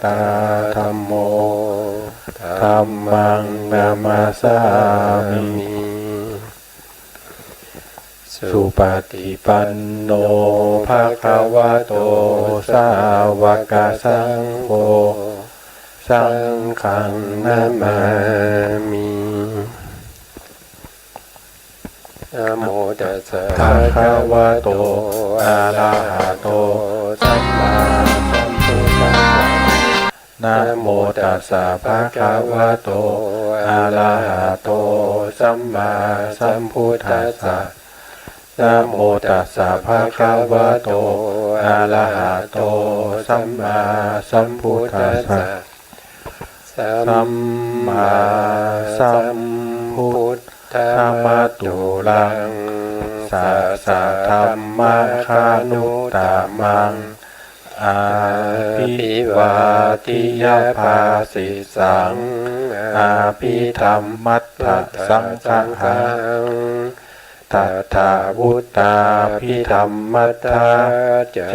ตาธัมโมธัมมังนามาสามิสุปฏิปันโนภะคะวะโตสาวกสังโฆสังฆังนามามินะโมตัสสะภะคะวะโตอะระหะโตสัมมาสัมพุทธัสสะนะโมตัสสะภะคะวะโตอะระหะโตสัมมาสัมพุทธัสสะนะโมตัสสะภะคะวะโตอะระหะโตสัมมาสัมพุทธัสสะสัมมาสัมพุทธัมมัตุลังสัสสะธัมมะคานุตตมังอาภิวาทิยภาสิสังอาภิธรรมัตถสังฆังตัทธาวุตตาภิธรรมัตถ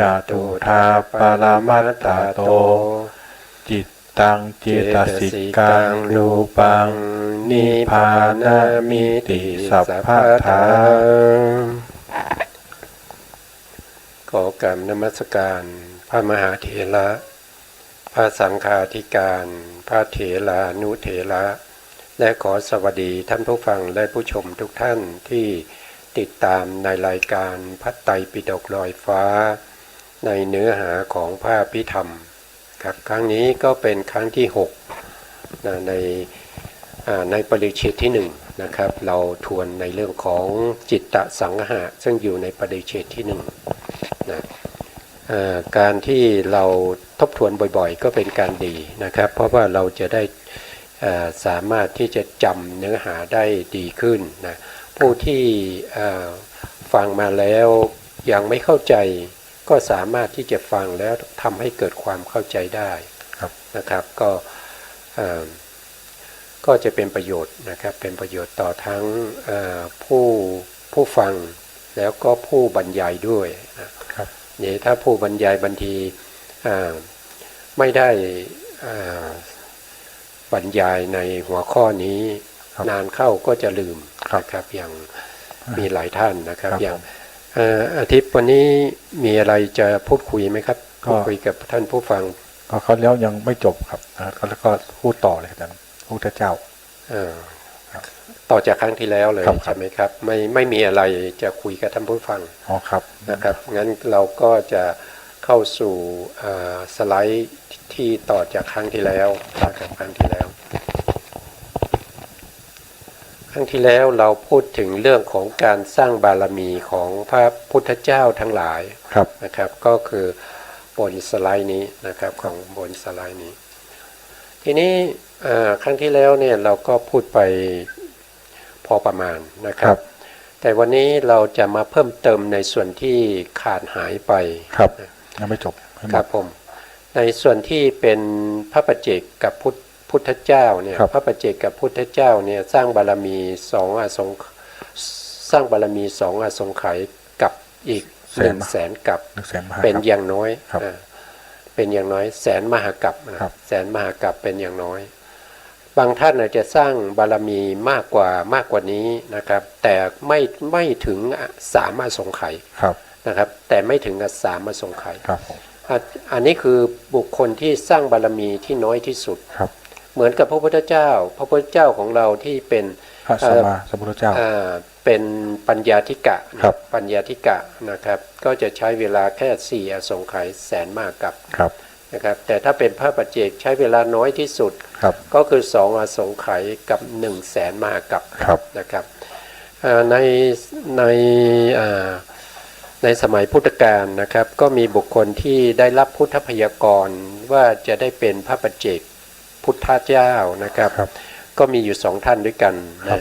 จตุธาปรมัตถโตจิตตังเจตสิกังรูปังนิพพานามิติสัพพะทาขอกราบนมัสการพระมหาเถระพระสังฆาธิการพระเถรานุเถระและขอสวัสดีท่านผู้ฟังและผู้ชมทุกท่านที่ติดตามในรายการพระไตรปิฎกลอยฟ้าในเนื้อหาของพระอภิธรรมครับครั้งนี้ก็เป็นครั้งที่6ในปริเฉดที่1นะครับเราทวนในเรื่องของจิตตสังหะซึ่งอยู่ในปริเฉดที่1นะการที่เราทบทวนบ่อยๆก็เป็นการดีนะครับเพราะว่าเราจะได้สามารถที่จะจำเนื้อหาได้ดีขึ้นนะผู้ที่ฟังมาแล้วยังไม่เข้าใจก็สามารถที่จะฟังแล้วทำให้เกิดความเข้าใจได้นะครับก็จะเป็นประโยชน์นะครับเป็นประโยชน์ต่อทั้งผู้ฟังแล้วก็ผู้บรรยายด้วยนะครับนี่ถ้าผู้บรรยายบางทีไม่ได้บรรยายในหัวข้อนี้นานเข้าก็จะลืมนะครับอย่างมีหลายท่านนะครับอย่างอาทิตย์วันนี้มีอะไรจะพูดคุยไหมครับพูดคุยกับท่านผู้ฟังเขาแล้วยังไม่จบครับแล้วก็พูดต่อเลยครับพระพุทธเจ้าต่อจากครั้งที่แล้วเลยใช่ไหมครับไม่มีอะไรจะคุยกับท่านผู้ฟังครับนะครับงั้นเราก็จะเข้าสู่สไลด์ที่ต่อจากครั้งที่แล้วนะครับครั้งที่แล้วเราพูดถึงเรื่องของการสร้างบารมีของพระพุทธเจ้าทั้งหลายนะครับก็คือบนสไลด์นี้นะครับของบนสไลด์นี้ทีนี้ครั้งที่แล้วเนี่ยเราก็พูดไปพอประมาณนะครับแต่วันนี้เราจะมาเพิ่มเติมในส่วนที่ขาดหายไปครับยังไม่จบครับผมในส่วนที่เป็นพระปัจเจกกับพุทธเจ้าเนี่ยพระปัจเจกกับพุทธเจ้าเนี่ยสร้างบารมี2อสงไขยกับอีก100,000กับเป็นอย่างน้อยเป็นอย่างน้อยแสนมหากัปแสนมหากัปเป็นอย่างน้อยบางท่านอาจจะสร้างบารมีมากกว่านี้นะครับแต่ไม่ถึง3อสงไขยนะครับแต่ไม่ถึง3อสงไขยอันนี้คือบุคคลที่สร้างบารมีที่น้อยที่สุดเหมือนกับพระพุทธเจ้าของเราที่เป็นพระสัมมาสัมพุทธเจ้าเป็นปัญญาธิกะนะครับก็จะใช้เวลาแค่4อสงไขยแสนมหากัปนะครับแต่ถ้าเป็นพระปัจเจกใช้เวลาน้อยที่สุดก็คือ2อสงไขยกับ100,000มหากัปนะครับในสมัยพุทธกาลนะครับก็มีบุคคลที่ได้รับพุทธพยากรณ์ว่าจะได้เป็นพระปัจเจกพุทธเจ้านะครับก็มีอยู่2ท่านด้วยกันนะ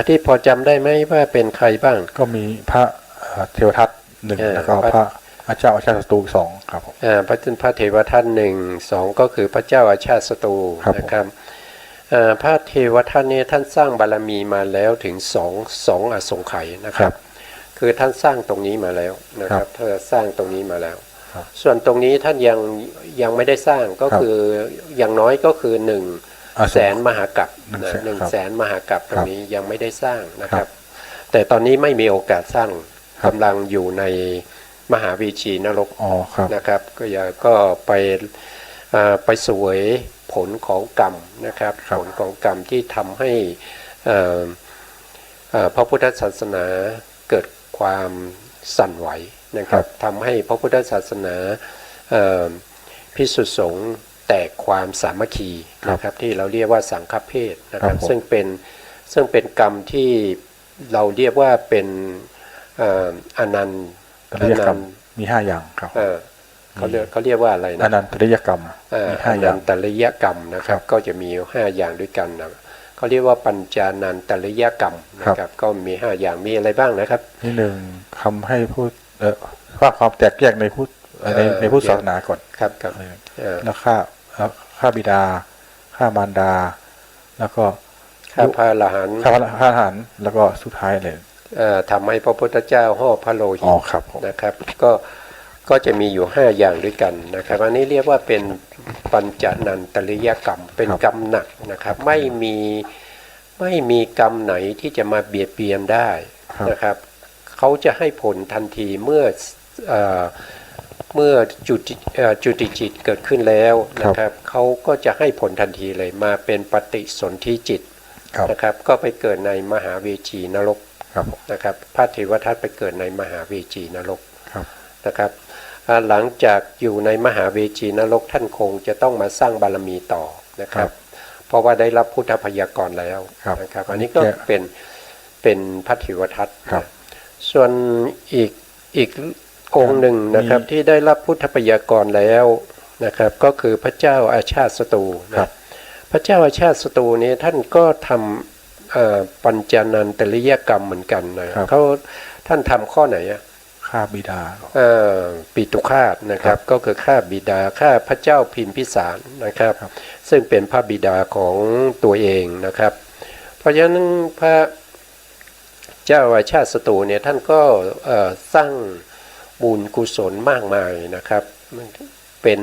ที่พอจำได้ไหมว่าเป็นใครบ้างก็มีพระเทวทัต1แล้วก็พระอาชาศัตรู2ครับพระเทวทัต1 2ก็คือพระเจ้าอาชาศัตรูนะครับพระเทวทัตเนี่ยท่านสร้างบารมีมาแล้วถึง2อสงไขยนะครับคือท่านสร้างตรงนี้มาแล้วนะครับท่านสร้างตรงนี้มาแล้ว ส่วนตรงนี้ท่านยังไม่ได้สร้างก็คืออย่างน้อยก็คือ100,000 มหากัปนะ100,000 มหากัปตรงนี้ยังไม่ได้สร้างนะครับแต่ตอนนี้ไม่มีโอกาสสร้างกำลังอยู่ในมหาวีชีนรกนะครับก็ไปเสวยผลของกรรมนะครับผลของกรรมที่ทำให้พระพุทธศาสนาเกิดความสั่นไหวนะครับทำให้พระพุทธศาสนาภิกษุสงฆ์แตกความสามัคคีนะครับที่เราเรียกว่าสังฆเพศนะครับซึ่งเป็นกรรมที่เราเรียกว่าเป็นอนันต์มี5อย่างครับเขาเรียกว่าอะไรนะอนันตริยกรรมมี5อย่างอนันตริยกรรมนะครับก็จะมี5อย่างด้วยกันนะเขาเรียกว่าปัญจานันตริยกรรมนะครับก็มี5อย่างมีอะไรบ้างนะครับที่1ทำให้ผู้ว่าความแตกแยกในพุทธศาสนาก่อนครับแล้วฆ่าบิดาฆ่ามารดาแล้วก็ฆ่าพระอรหันต์แล้วก็สุดท้ายเลยทำให้พระพุทธเจ้าห่อพระโลหิตนะครับก็จะมีอยู่5อย่างด้วยกันนะครับอันนี้เรียกว่าเป็นปัญจนันตริยกรรมเป็นกรรมหนักนะครับไม่มีกรรมไหนที่จะมาเบียดเบียนได้นะครับเขาจะให้ผลทันทีเมื่อจุติจิตเกิดขึ้นแล้วนะครับเขาก็จะให้ผลทันทีเลยมาเป็นปฏิสนธิจิตนะครับก็ไปเกิดในมหาเวจีนรกนะครับพระเทวทัตไปเกิดในมหาเวจีนรกนะครับหลังจากอยู่ในมหาเวจีนรกท่านคงจะต้องมาสร้างบารมีต่อนะครับเพราะว่าได้รับพุทธพยากรแล้วนะครับอันนี้ก็เป็นพระเทวทัตส่วนอีกองค์หนึ่งนะครับที่ได้รับพุทธพยากรแล้วนะครับก็คือพระเจ้าอาชาติศัตรูนะพระเจ้าอาชาติศัตรูนี้ท่านก็ทำปัญจานันตริยกรรมเหมือนกันนะท่านทำข้อไหนฆ่าบิดาปิตุฆาตนะครับก็คือฆ่าบิดาฆ่าพระเจ้าพิมพิสารนะครับซึ่งเป็นพระบิดาของตัวเองนะครับเพราะฉะนั้นพระเจ้าอาชาติศัตรูเนี่ยท่านก็สร้างบุญกุศลมากมายนะครับเป็น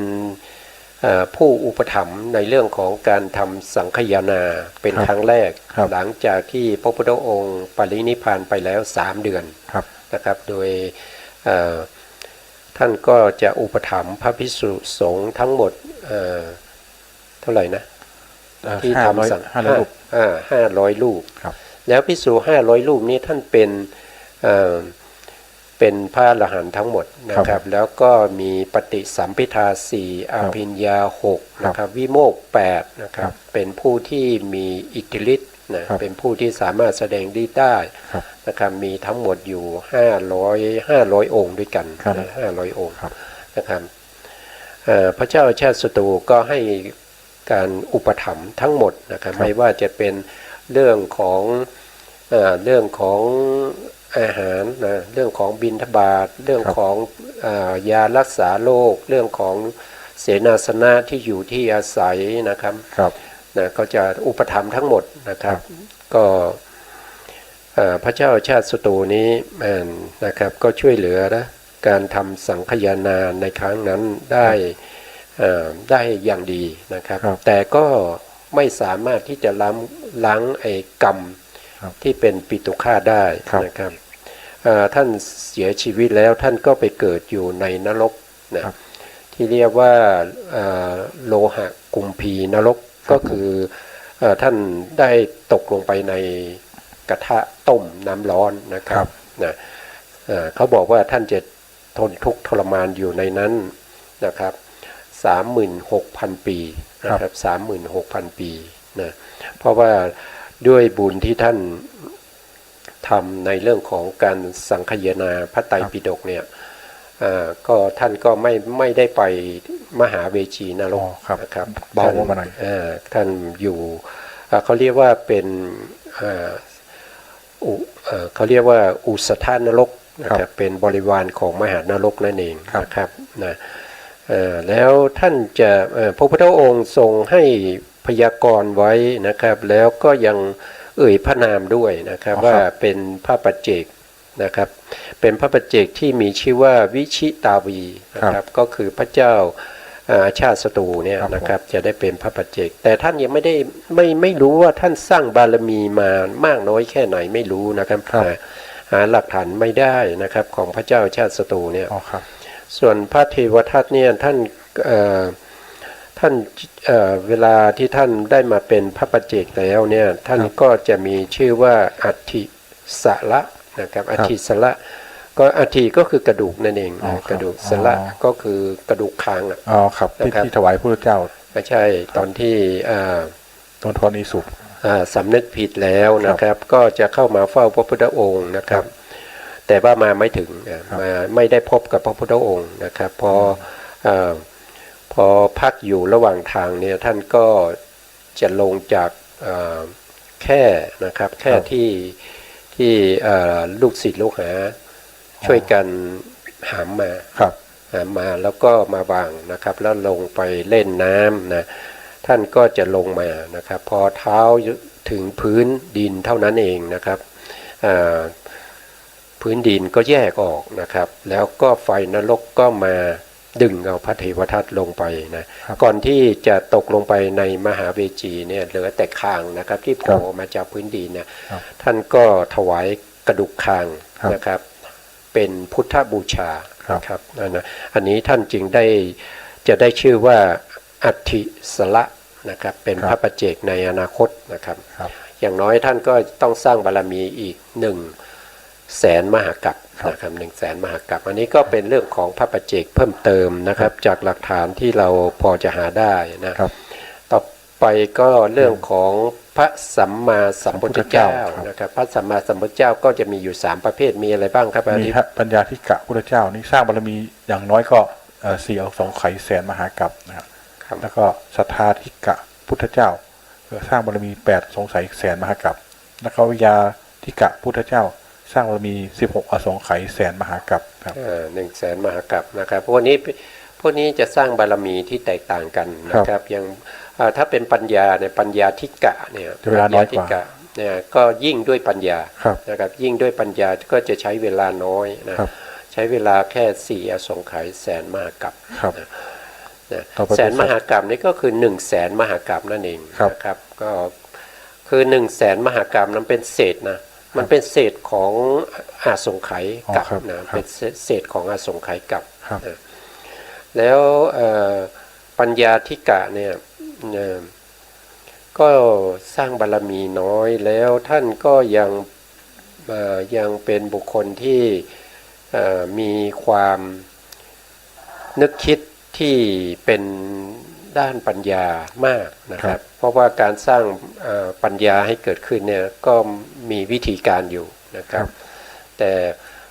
ผู้อุปถัมภ์ในเรื่องของการทำสังฆยานาเป็นครั้งแรกหลังจากที่พระพุทธองค์ปรินิพพานไปแล้ว3 เดือนนะครับโดยท่านก็จะอุปถัมภ์พระภิกษุสงฆ์ทั้งหมดเท่าไหร่นะที่ทำสังฆ500 รูปแล้วภิกษุ500 รูปนี้ท่านเป็นพระอรหันต์ทั้งหมดนะครับแล้วก็มีปฏิสัมภิทา4อภิญญา6นะครับวิโมกข์8นะครับเป็นผู้ที่มีอิทธิฤทธิ์นะเป็นผู้ที่สามารถแสดงฤทธิ์ได้นะครับมีทั้งหมดอยู่500 องค์ด้วยกัน500 องค์นะครับพระเจ้าชาติศัตรูก็ให้การอุปถัมภ์ทั้งหมดนะครับไม่ว่าจะเป็นเรื่องของอาหารนะเรื่องของบิณฑบาตเรื่องของยารักษาโรคเรื่องของเสนาสนะที่อยู่ที่อาศัยนะครับนะก็จะอุปถัมภ์ทั้งหมดนะครับก็พระเจ้าชาติศัตรูนี้นะครับก็ช่วยเหลือนะการทำสังฆยานาในครั้งนั้นได้อย่างดีนะครับแต่ก็ไม่สามารถที่จะล้างไอ้กรรมที่เป็นปิตุฆาตได้นะครับท่านเสียชีวิตแล้วท่านก็ไปเกิดอยู่ในนรกนะที่เรียกว่าโลหะกุมพีนรกก็คือท่านได้ตกลงไปในกระทะต้มน้ำร้อนนะครับนะเขาบอกว่าท่านจะทนทุกข์ทรมานอยู่ในนั้นนะครับ 36,000 ปีนะครับ 36,000 ปีนะเพราะว่าด้วยบุญที่ท่านทำในเรื่องของการสังฆยนาพระไตรปิฎกเนี่ยก็ท่านก็ไม่ได้ไปมหาเวจีนรกนะครับเบามาหน่อยท่านอยู่เขาเรียกว่าเป็นเขาเรียกว่าอุสธานรกนะครับเป็นบริวารของมหานรกนั่นเองนะครับนะแล้วท่านจะพระพุทธองค์ทรงให้พยากรณ์ไว้นะครับแล้วก็ยังเอ่ยพระนามด้วยนะครับว่าเป็นพระปัจเจก นะครับเป็นพระปัจเจกที่มีชื่อว่าวิชิตาวีนะครับก็คือพระเจ้าชาติศัตรูเนี่ยนะครับจะได้เป็นพระปัจเจกแต่ท่านยังไม่รู้ว่าท่านสร้างบารมีมามากน้อยแค่ไหนไม่รู้นะครับหาหลักฐานไม่ได้นะครับของพระเจ้าชาติศัตรูเนี่ยส่วนพระเทวทัตเนี่ยท่านเวลาที่ท่านได้มาเป็นพระปัจเจกแล้วเนี่ยท่านก็จะมีชื่อว่าอัฐิสละนะครับอัฐิสละก็อัฐิก็คือกระดูกนั่นเองกระดูกสละก็คือกระดูกคางอ๋อครับที่ถวายพระเจ้าไม่ใช่ตอนที่ตอนทอนอิสุสำนึกผิดแล้วนะครับก็จะเข้ามาเฝ้าพระพุทธองค์นะครับแต่ว่ามาไม่ถึงมาไม่ได้พบกับพระพุทธองค์นะครับพอพักอยู่ระหว่างทางเนี่ยท่านก็จะลงจากแค่นะครับแค่ที่ลูกศิษย์ลูกหาช่วยกันหามมาแล้วก็มาวางนะครับแล้วลงไปเล่นน้ำนะท่านก็จะลงมานะครับพอเท้าถึงพื้นดินเท่านั้นเองนะครับพื้นดินก็แยกออกนะครับแล้วก็ไฟนรกก็มาดึงเอาพระเทวทัตลงไปนะก่อนที่จะตกลงไปในมหาเวจีเนี่ยเหลือแต่คางนะครับที่โผล่มาจากพื้นดินเนี่ยท่านก็ถวายกระดูกคางนะครับเป็นพุทธบูชาครับอันนี้ท่านจึงจะได้ชื่อว่าอัฐิสละนะครับเป็นพระปัจเจกในอนาคตนะครับอย่างน้อยท่านก็ต้องสร้างบารมีอีก100,000 มหากัปนะครับ100,000 มหากัปอันนี้ก็เป็นเรื่องของพระปัจเจกเพิ่มเติมนะครับจากหลักฐานที่เราพอจะหาได้นะครับต่อไปก็เรื่องของพระสัมมาสัมพุทธเจ้านะครับพระสัมมาสัมพุทธเจ้าก็จะมีอยู่3ประเภทมีอะไรบ้างครับมีปัญญาธิกะพุทธเจ้านี่สร้างบารมีอย่างน้อยก็4,200,000 มหากัปนะครับแล้วก็สัทธาธิกะพุทธเจ้าสร้างบารมี8,200,000 มหากัปแล้วก็วิยาธิกะพุทธเจ้าสร้างบารมี16,200,000 มหากัปครับ100,000 มหากัปนะครับพวกนี้จะสร้างบารมีที่แตกต่างกันนะครับอย่างถ้าเป็นปัญญาเนี่ยปัญญาธิกะเนี่ยเวลาน้อยกว่าเนี่ยก็ยิ่งด้วยปัญญานะครับยิ่งด้วยปัญญาก็จะใช้เวลาน้อยนะใช้เวลาแค่4,200,000 มหากัปแสนมหากัปนี่ก็คือ100,000 มหากัปนั่นเองนะครับก็คือ100,000 มหากัปนั้นเป็นเศษนะมันเป็นเศษของอาสงไขยกัปนะเป็นเศษของอาสงไขยกัปแล้วปัญญาธิกะเนี่ยก็สร้างบารมีน้อยแล้วท่านก็ยังเป็นบุคคลที่มีความนึกคิดที่เป็นด้านปัญญามากนะครับเพราะว่าการสร้างปัญญาให้เกิดขึ้นเนี่ยก็มีวิธีการอยู่นะครับแต่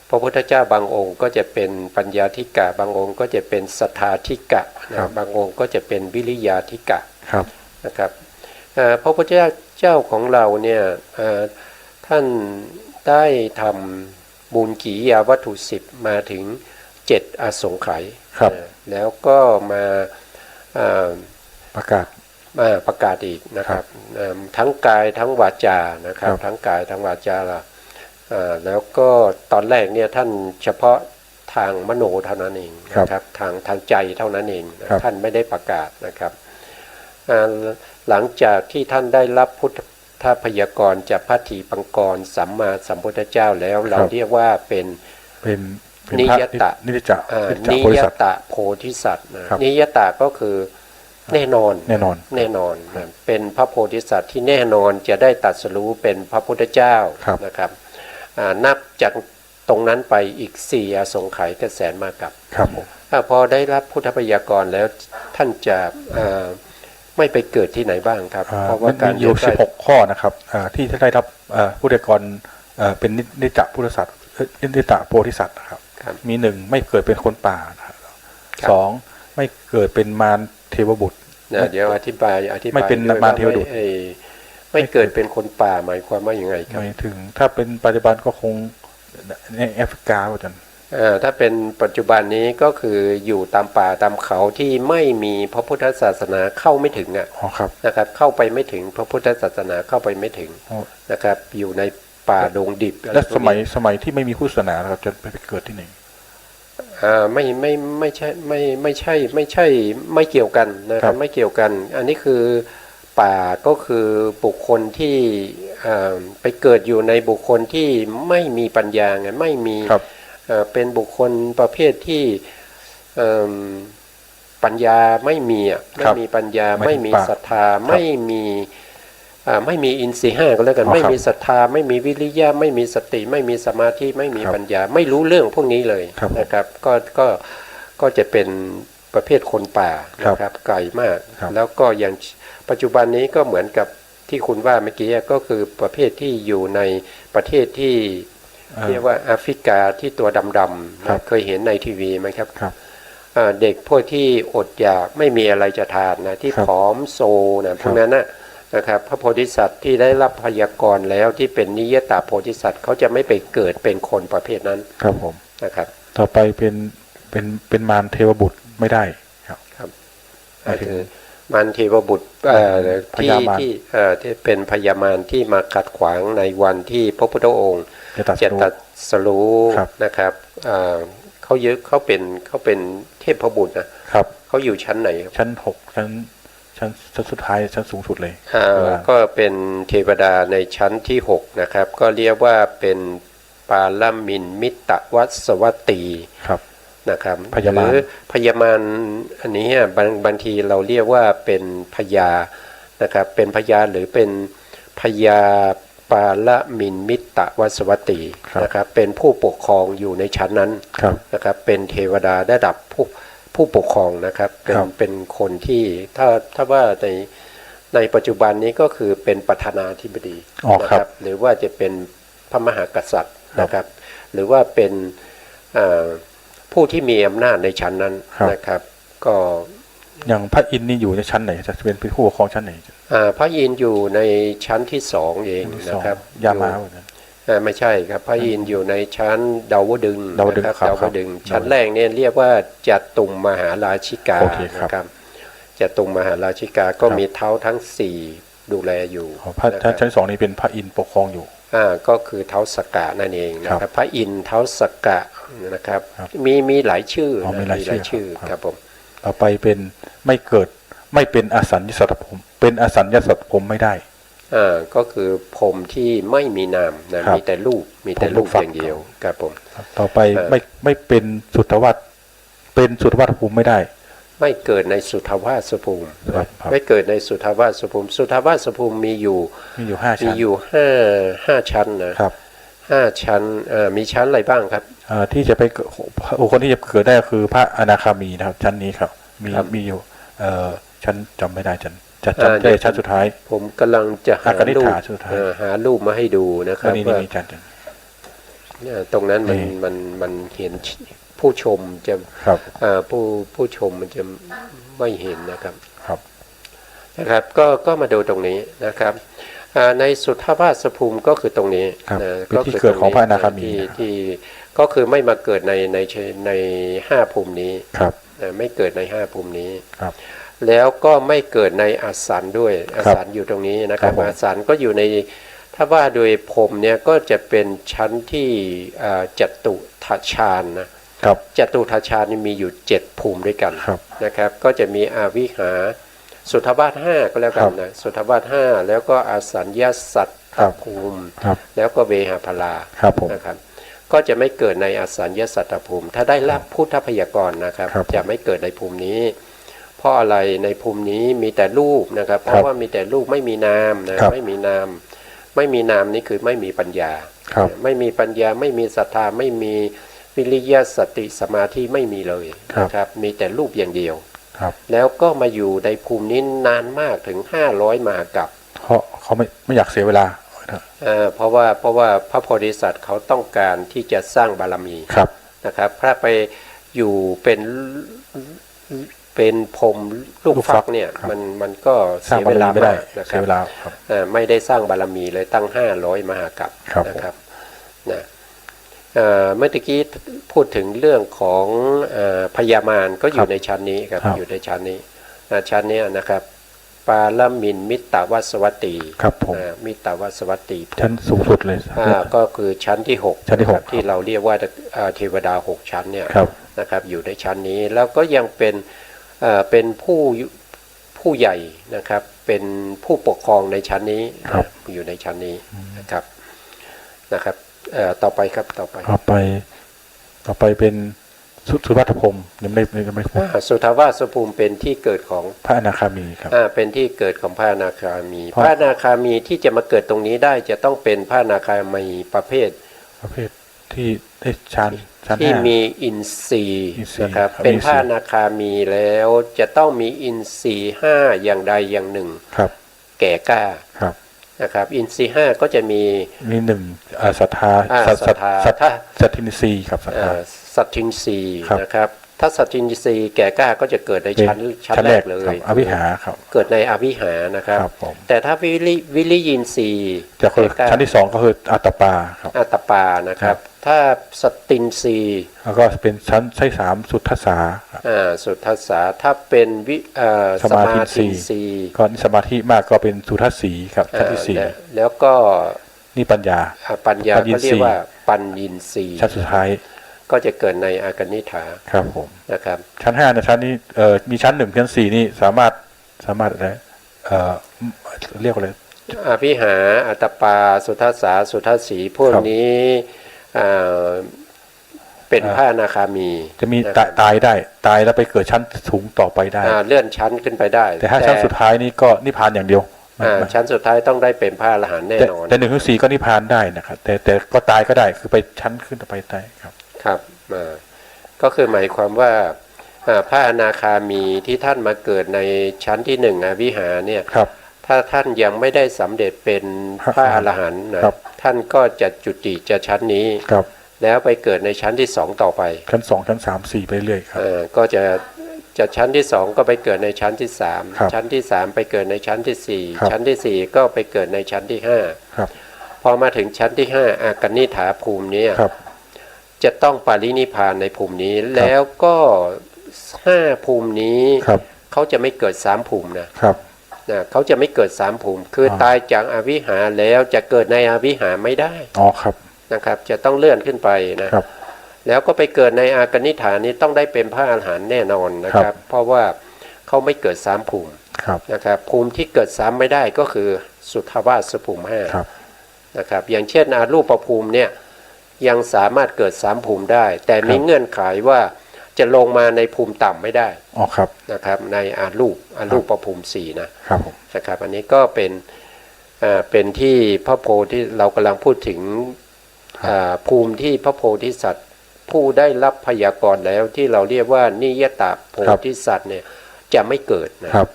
พระพุทธเจ้าบางองค์ก็จะเป็นปัญญาธิกะบางองค์ก็จะเป็นสัทธาธิกะนะบางองค์ก็จะเป็นวิริยาธิกะนะครับพระพุทธเจ้าของเราเนี่ยท่านได้ทำบุญกิริยาวัตถุ10มาถึง7อสงไขยแล้วก็มาประกาศอีกนะครับทั้งกายทั้งวาจานะครับทั้งกายทั้งวาจาแล้วก็ตอนแรกเนี่ยท่านเฉพาะทางมโนเท่านั้นเองนะครับทางใจเท่านั้นเองท่านไม่ได้ประกาศนะครับหลังจากที่ท่านได้รับพุทธพยากรจากพระทีปังกรสัมมาสัมพุทธเจ้าแล้วเราเรียกว่าเป็นนิยตะโพธิสัตว์นิยตะก็คือแน่นอนเป็นพระโพธิสัตว์ที่แน่นอนจะได้ตรัสรู้เป็นพระพุทธเจ้านะครับนับจากตรงนั้นไปอีก4อสงไขยกับแสนมหากัปพอได้รับพุทธพยากรแล้วท่านจะไม่ไปเกิดที่ไหนบ้างครับเพราะว่าการอยู่16ข้อนะครับที่จะได้รับพุทธพยากรเป็นนิจจพุทธสัตว์นิจจโพธิสัตว์นะครับมี1ไม่เกิดเป็นคนป่า2ไม่เกิดเป็นมารเทวบุตรเดี๋ยวอธิบายไม่เป็นมารเทวบุตรไม่เกิดเป็นคนป่าหมายความว่าอย่างไรครับไม่ถึงถ้าเป็นปัจจุบันก็คงในแอฟริกาอาจารย์ถ้าเป็นปัจจุบันนี้ก็คืออยู่ตามป่าตามเขาที่ไม่มีพระพุทธศาสนาเข้าไม่ถึงนะครับเข้าไปไม่ถึงพระพุทธศาสนาเข้าไปไม่ถึงนะครับอยู่ใน ป่าดงดิบอะไร และ พว ส ก มัย นี้ สมัยที่ไม่มีพุทธศาสนาเราจะไปเกิดที่ไหน ไม่ใช่ไม่เกี่ยวกันนะค ครั รับบ ไม่เกี่ยวกัน อันนี้คือป่าก็คือบุคคลที่ไปเกิดอยู่ในบุคคลที่ไม่มีปัญญาไงไม่มี ครับ เป็นบุคคลประเภทที่เอ่อปัญญาไม่มีอ่ะไม่มีปัญญา หมายถึง ไม่มี ป่า ศรัทธาไม่มีไม่มีอินทรีย์ห้าก็แล้วกัน อ๋อ ไม่ ครับ มีศรัทธาไม่มีวิริยะไม่มีสติไม่มีสมาธิไม่มี ครับ ปัญญาไม่รู้เรื่องพวกนี้เลย ครับ นะครับก็จะเป็นประเภทคนป่านะครับไกลมาก ครับ แล้วก็อย่างปัจจุบันนี้ก็เหมือนกับที่คุณว่าเมื่อกี้ก็คือประเภทที่อยู่ในประเทศที่เรียกว่าแอฟริกาที่ตัวดำๆ ครับ เคยเห็นในทีวีไหมครับ ครับ เด็กพวกที่อดอยากไม่มีอะไรจะทานนะที่ ครับ ผอมโซนะพวกนั้นนะครับพระโพธิสัตว์ที่ได้รับพยากรณ์แล้วที่เป็นนิยตาโพธิสัตว์เขาจะไม่ไปเกิดเป็นคนประเภทนั้น ครับผม นะครับ ต่อไปเป็นมารเทวบุตรไม่ได้ครับ ครับ หมายถึง คือมันเทวบุตร พ ที่ ญามาร ที่เป็นพญามารที่มาขัดขวางในวันที่พระพุทธองค์ จะตัด จะ สู้ ตรัสรู้ ครับ นะครับเขาเป็นเทพบุตรนะครับ เขาอยู่ชั้นไหนครับ ชั้น6ชั้นสุดท้ายชั้นสูงสุดเลย ก็เป็นเทวดาในชั้นที่6นะครับก็เรียกว่าเป็นปาลมินมิตวัสวัตตี ครับ นะครับ พญามาร หรือพญามารอันนี้บางทีเราเรียกว่าเป็นพญานะครับเป็นพญาหรือเป็นพญาปาลมินมิตวัสวัตตีนะครับเป็นผู้ปกครองอยู่ในชั้นนั้น ครับ นะครับเป็นเทวดาระดับผู้ปกครองนะครับเป็นคนที่ถ้าว่าในปัจจุบันนี้ก็คือเป็นประธานาธิบดี อ๋อ นะครับ หรือว่าจะเป็นพระมหากษัตริย์นะครับ หรือว่าเป็นผู้ที่มีอำนาจในชั้นนั้นนะครับ ก็ อย่างพระอินทร์นี่อยู่ในชั้นไหนจะเป็นผู้ปกครองชั้นไหน พระอินทร์อยู่ในชั้นที่2เอง ชั้นที่ นะ สอง ครับ ยามาเหมือนกัน ไม่ใช่ครับพระอินทร์อยู่ในชั้นดาวดึงส์ ดาวดึงส์ นะครับ ครับ ดาวดึงส์ชั้นแรกเนี่ยเรียกว่าจัตุมมหาราชิกา โอเคครับ นะครับจัตุมมหาราชิกาก็ ครับ มีเท้าทั้ง4ดูแลอยู่ อ๋อพระ นะครับ ชั้นสองนี่เป็นพระอินทร์ปกครองอยู่ ก็คือเท้าสกกะนั่นเองนะค ครั รับบ พระอินทร์เท้าสกกะนะครับ ครับ มีหลายชื่อ อ๋อ นะ มีหลายชื่อ ค ครั รับบ ผม ต่อไปเป็นไม่เกิดไม่เป็นอสัญญสัตตภูมิเป็นอสัญญสัตตภูมิไม่ได้ ก็คือผมที่ไม่มีนามนะครับ มีแต่รูปมีแต่รูป ผมรูปฟัก อย่างเดียวครับผม ต่อไปไม่เป็นสุทวัตเป็นสุทวัตภูมิไม่ได้ ไม่เกิดในสุทธาวาสภูมิ ครับ ไม่เกิดในสุทธาวาสภูมิสุทธาวาสภูมิมีอยู่ มีอยู่5 มี ชั้น อยู่ห้าชั้นนะครับ 5ชั้นมีชั้นอะไรบ้างครับ ที่จะไปคนที่จะเกิดได้ก็คือพระอนาคามีนะครับ ชั้นนี้ครับมี ครับ มีอยู่ชั้นจำไม่ได้ชั้นจะจำ เดี๋ ได้ ยว ชั้นสุดท้าย ผมกำลังจะหา อากนิษ รูป ฐาสุดท้าย หารูปมาให้ดูนะครับ นี่ ว่า มีชั้นหนึ่ง ตรงนั้นมัน นี่ มันเห็นผู้ชมจะ ครับ ผู้ชมมันจะไม่เห็นนะครับ ครับ นะครับก็มาดูตรงนี้นะครับในสุทธาวาสภูมิก็คือตรงนี้ ครับ นะ เป็นที่เกิดของพระอนาคามี ที่ก็คือไม่มาเกิดใน5ภูมินี้ ครับ ไม่เกิดใน5ภูมินี้ ครับ แล้วก็ไม่เกิดในอสันด้วยอ ครับ สันอยู่ตรงนี้นะครับ ครับผม อสันก็อยู่ในถ้าว่าโดยพรหมเนี่ยก็จะเป็นชั้นที่จตุทัชฌานนะครับ จตุทัชฌานนี่มีอยู่7ภูมิด้วยกัน ครับ นะครับก็จะมีอาวิหาสุทธาวาส5ก็แล้วกันนะสุทธาวาส5แล้วก็อาสัญญาสัตต ครับ ภูมิ ครับ แล้วก็เวหาพลา ครับผม นะครับก็จะไม่เกิดในอสัญญาสัตตภูมิ ถ้าได้รับพุทธพยากรณ์นะครับ ครับ จะไม่เกิดในภูมินี้ เพราะอะไรในภูมินี้มีแต่รูปนะครับ เพ ครั ราะ บ ว่ามีแต่รูปไม่มีนามนะครับ ไม่มีนามไม่มีนามนี่คือไม่มีปัญญา ครับ ไม่มีปัญญาไม่มีศรัทธาไม่มีวิริยะสติสมาธิไม่มีเลย ครับ นะครับมีแต่รูปอย่างเดียว ครับ แล้วก็มาอยู่ในภูมินี้นานมากถึง500มหากัป เพราะเขาไม่อยากเสียเวลา เพราะว่าพระโพธิสัตว์เขาต้องการที่จะสร้างบารมี ครับ นะครับถ้าไปอยู่เป็นพรหมลูกฟักเนี่ย ครับ มันก็ สร้าง เสีย บา เว ร ลา มีไม่ได้ มากนะค เสี รั ย บ เวลาครับ ไม่ได้สร้างบารมีเลยตั้ง500มหากัป ครับ นะครับนะเมื่อกี้พูดถึงเรื่องของพญามารก็อยู่ในชั้นนี้ครับ ครับ อยู่ในชั้นนี้ชั้นนี้นะครับ ปาลมินมิตตวัสวัตตี ครับผม มิตตวัสวัตตีภู ชั้น มิ สูงสุดเลย ก็คือชั้นที่หก ชั้นที่หก ะครับที่เราเรียกว่าเทวดา6 ชั้นเนี่ย ครับ นะครับอยู่ในชั้นนี้แล้วก็ยังเป็นผู้ใหญ่นะครับเป็นผู้ปกครองในชั้นนี้ ครับ อยู่ในชั้นนี้นะครับต่อไปครับต่อไป ต่อไปเป็นสุวัตพรหมยังไม่พูด สุทธาวาสภูมิเป็นที่เกิดของ พระอนาคามีครับ เป็นที่เกิดของพระอนาคามี เพราะ พระอนาคามีที่จะมาเกิดตรงนี้ได้จะต้องเป็นพระอนาคามีประเภท ที่ได้ชั้น ที่ 5 มีอินทรีย์ อินทรีย์ นะครับ ครับ เป็น อินทรีย์ พระอนาคามีแล้วจะต้องมีอินทรีย์5อย่างใดอย่างหนึ่ง ครับ แก่กล้า ครับ นะครับอินทรีย์5ก็จะมี มีหนึ่งศรัทธา ศรัทธา สัตทินรีย์ครับศรัทธา สัตทินรีย์ ครับ นะครับถ้าสัตทินรีย์แก่กล้าก็จะเกิดในชั้นแรกเล ครั ย บอวิหาครับ เกิดในอวิหารนะครับ ครับผม แต่ถ้าวิริยินทรีย์ จะคือ แก่กล้า ชั้นที่2ก็คืออัตตปาครับ อัตตปานะครับถ้าสตตินทรีย์ แล้วก็เป็นชั้นที่3สุทธสาครับ สุทัสสาถ้าเป็นสมาธิ ธินทรีย์ ก็สมาธิมากก็เป็นสุทัสสีครับชั้นที่ แล้วก็ 4นี่ปัญญา ปัญญา ปัญญิน ก็เรียกว่าปัญญินทรีย์ ชั้นสุดท้าย ก็จะเกิดในอากนิฐา ครับผม นะครับ ชั้น5ในชั้นนี้มีชั้น1ชั้น4นี่สามารถอะไรเรียกว่าอะไร อภิหาอัตตปาสุทัสสาสุทัสสีพวก ครับ นี้เป็นพระอนาคามี จะมี นะครับ ตายได้ตายแล้วไปเกิดชั้นสูงต่อไปได้ เลื่อนชั้นขึ้นไปได้ แต่ถ้าชั้นสุดท้ายนี่ก็นิพพานอย่างเดียวไม่ ชั้นสุดท้ายต้องได้เป็นพระอรหันต์แน่นอน แต่1ถึง4ก็นิพพานได้นะครับแต่ก็ตายก็ได้คือไปชั้นขึ้นต่อไปได้ครับ ครับก็คือหมายความว่าพระอนาคามีที่ท่านมาเกิดในชั้นที่1อวิหารเนี่ย ครับ ถ้าท่านยังไม่ได้สำเร็จเป็นพระอรหันต์นะครับ ท่านก็จะจุติจะชั้นนี้ ครับ แล้วไปเกิดในชั้นที่2ต่อไป ชั้น2ชั้น3 4ไปเรื่อยครับ ก็จะชั้นที่2ก็ไปเกิดในชั้นที่ ครับ 3ชั้นที่3ไปเกิดในชั้นที่4ครับ ชั้นที่4ก็ไปเกิดในชั้นที่ ครับ 5พอมาถึงชั้นที่5อากนิฐาภูมินี้ ครับ จะต้องปรินิพพานในภูมินี้แล้วก็5ภูมินี้ ครับ เขาจะไม่เกิด3ภูมินะครับ เขาจะไม่เกิด3ภูมิคือตายจากอวิหารแล้วจะเกิดในอวิหารไม่ได้ อ๋อครับ นะครับจะต้องเลื่อนขึ้นไปนะครับ แล้วก็ไปเกิดในอากนิฐานนี้ต้องได้เป็นพระอรหันต์แน่นอนนะค ครั รับบ เพราะว่าเขาไม่เกิด3ภูมิ ครับ นะครับภูมิที่เกิด3ไม่ได้ก็คือสุทธาวาสภูมิ ครับ 5นะครับอย่างเช่นอารูปภูมิเนี่ยยังสามารถเกิด3ภูมิได้ แต่มีเงื่อนไขว่าจะลงมาในภูมิต่ำไม่ได้ อ๋อครับ นะครับในอารูปภูมิ4นะครับ ผม นะครับอันนี้ก็เป็นที่พระโพธิที่เรากำลังพูดถึงภูมิที่พระโพธิสัตว์ผู้ได้รับพยากรณ์แล้วที่เราเรียกว่านิยตโพธิสัตว์เนี่ยจะไม่เกิดนะครับ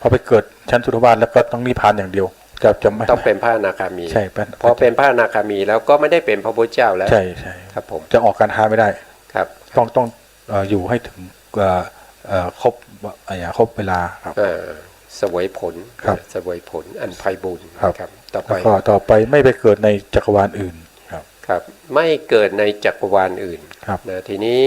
พอไปเกิดชั้นสุทธวาสแล้วก็ต้องนิพพานอย่างเดียวจะไม่ ต้องเป็นพระอนาคามี ใช่เป็น พอเป็นพระอนาคามีแล้วก็ไม่ได้เป็นพระพุทธเจ้าแล้ว ใช่ครับผม จะออกการหาไม่ได้ ครับ ต้องอยู่ให้ถึงครบครบเวลาครับ เสวยผล ครับ เสวยผลอันไพบูลย์ ครับ ครับต่อไป แล้วก็ต่อไปไม่ไปเกิดในจักรวาลอื่นครับ ครับไม่เกิดในจักรวาลอื่น ครับ นะทีนี้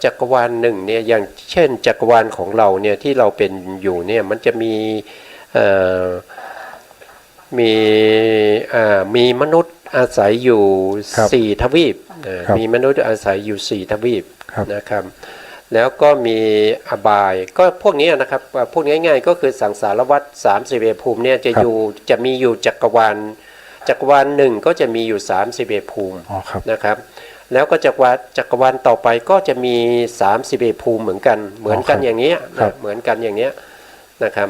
จักรวาลหนึ่งเนี่ยอย่างเช่นจักรวาลของเราเนี่ยที่เราเป็นอยู่เนี่ยมันจะมีมนุษย์อาศัยอยู่ ครับ 4 ทวีป ครับ มีมนุษย์อาศัยอยู่4 ทวีป ครับ นะครับแล้วก็มีอบายก็พวกนี้นะครับพูดง่ายๆก็คือสังสารวัฏ31ภูมิเนี่ยจะมีอยู่จักรวาลหนึ่งก็จะมีอยู่31ภูมิ อ๋อครับ นะครับแล้วก็จักรวาลต่อไปก็จะมี31ภูมิเหมือนกันอย่างเนี้ย ครั นะ บ เหมือนกันอย่างเนี้ยนะครับ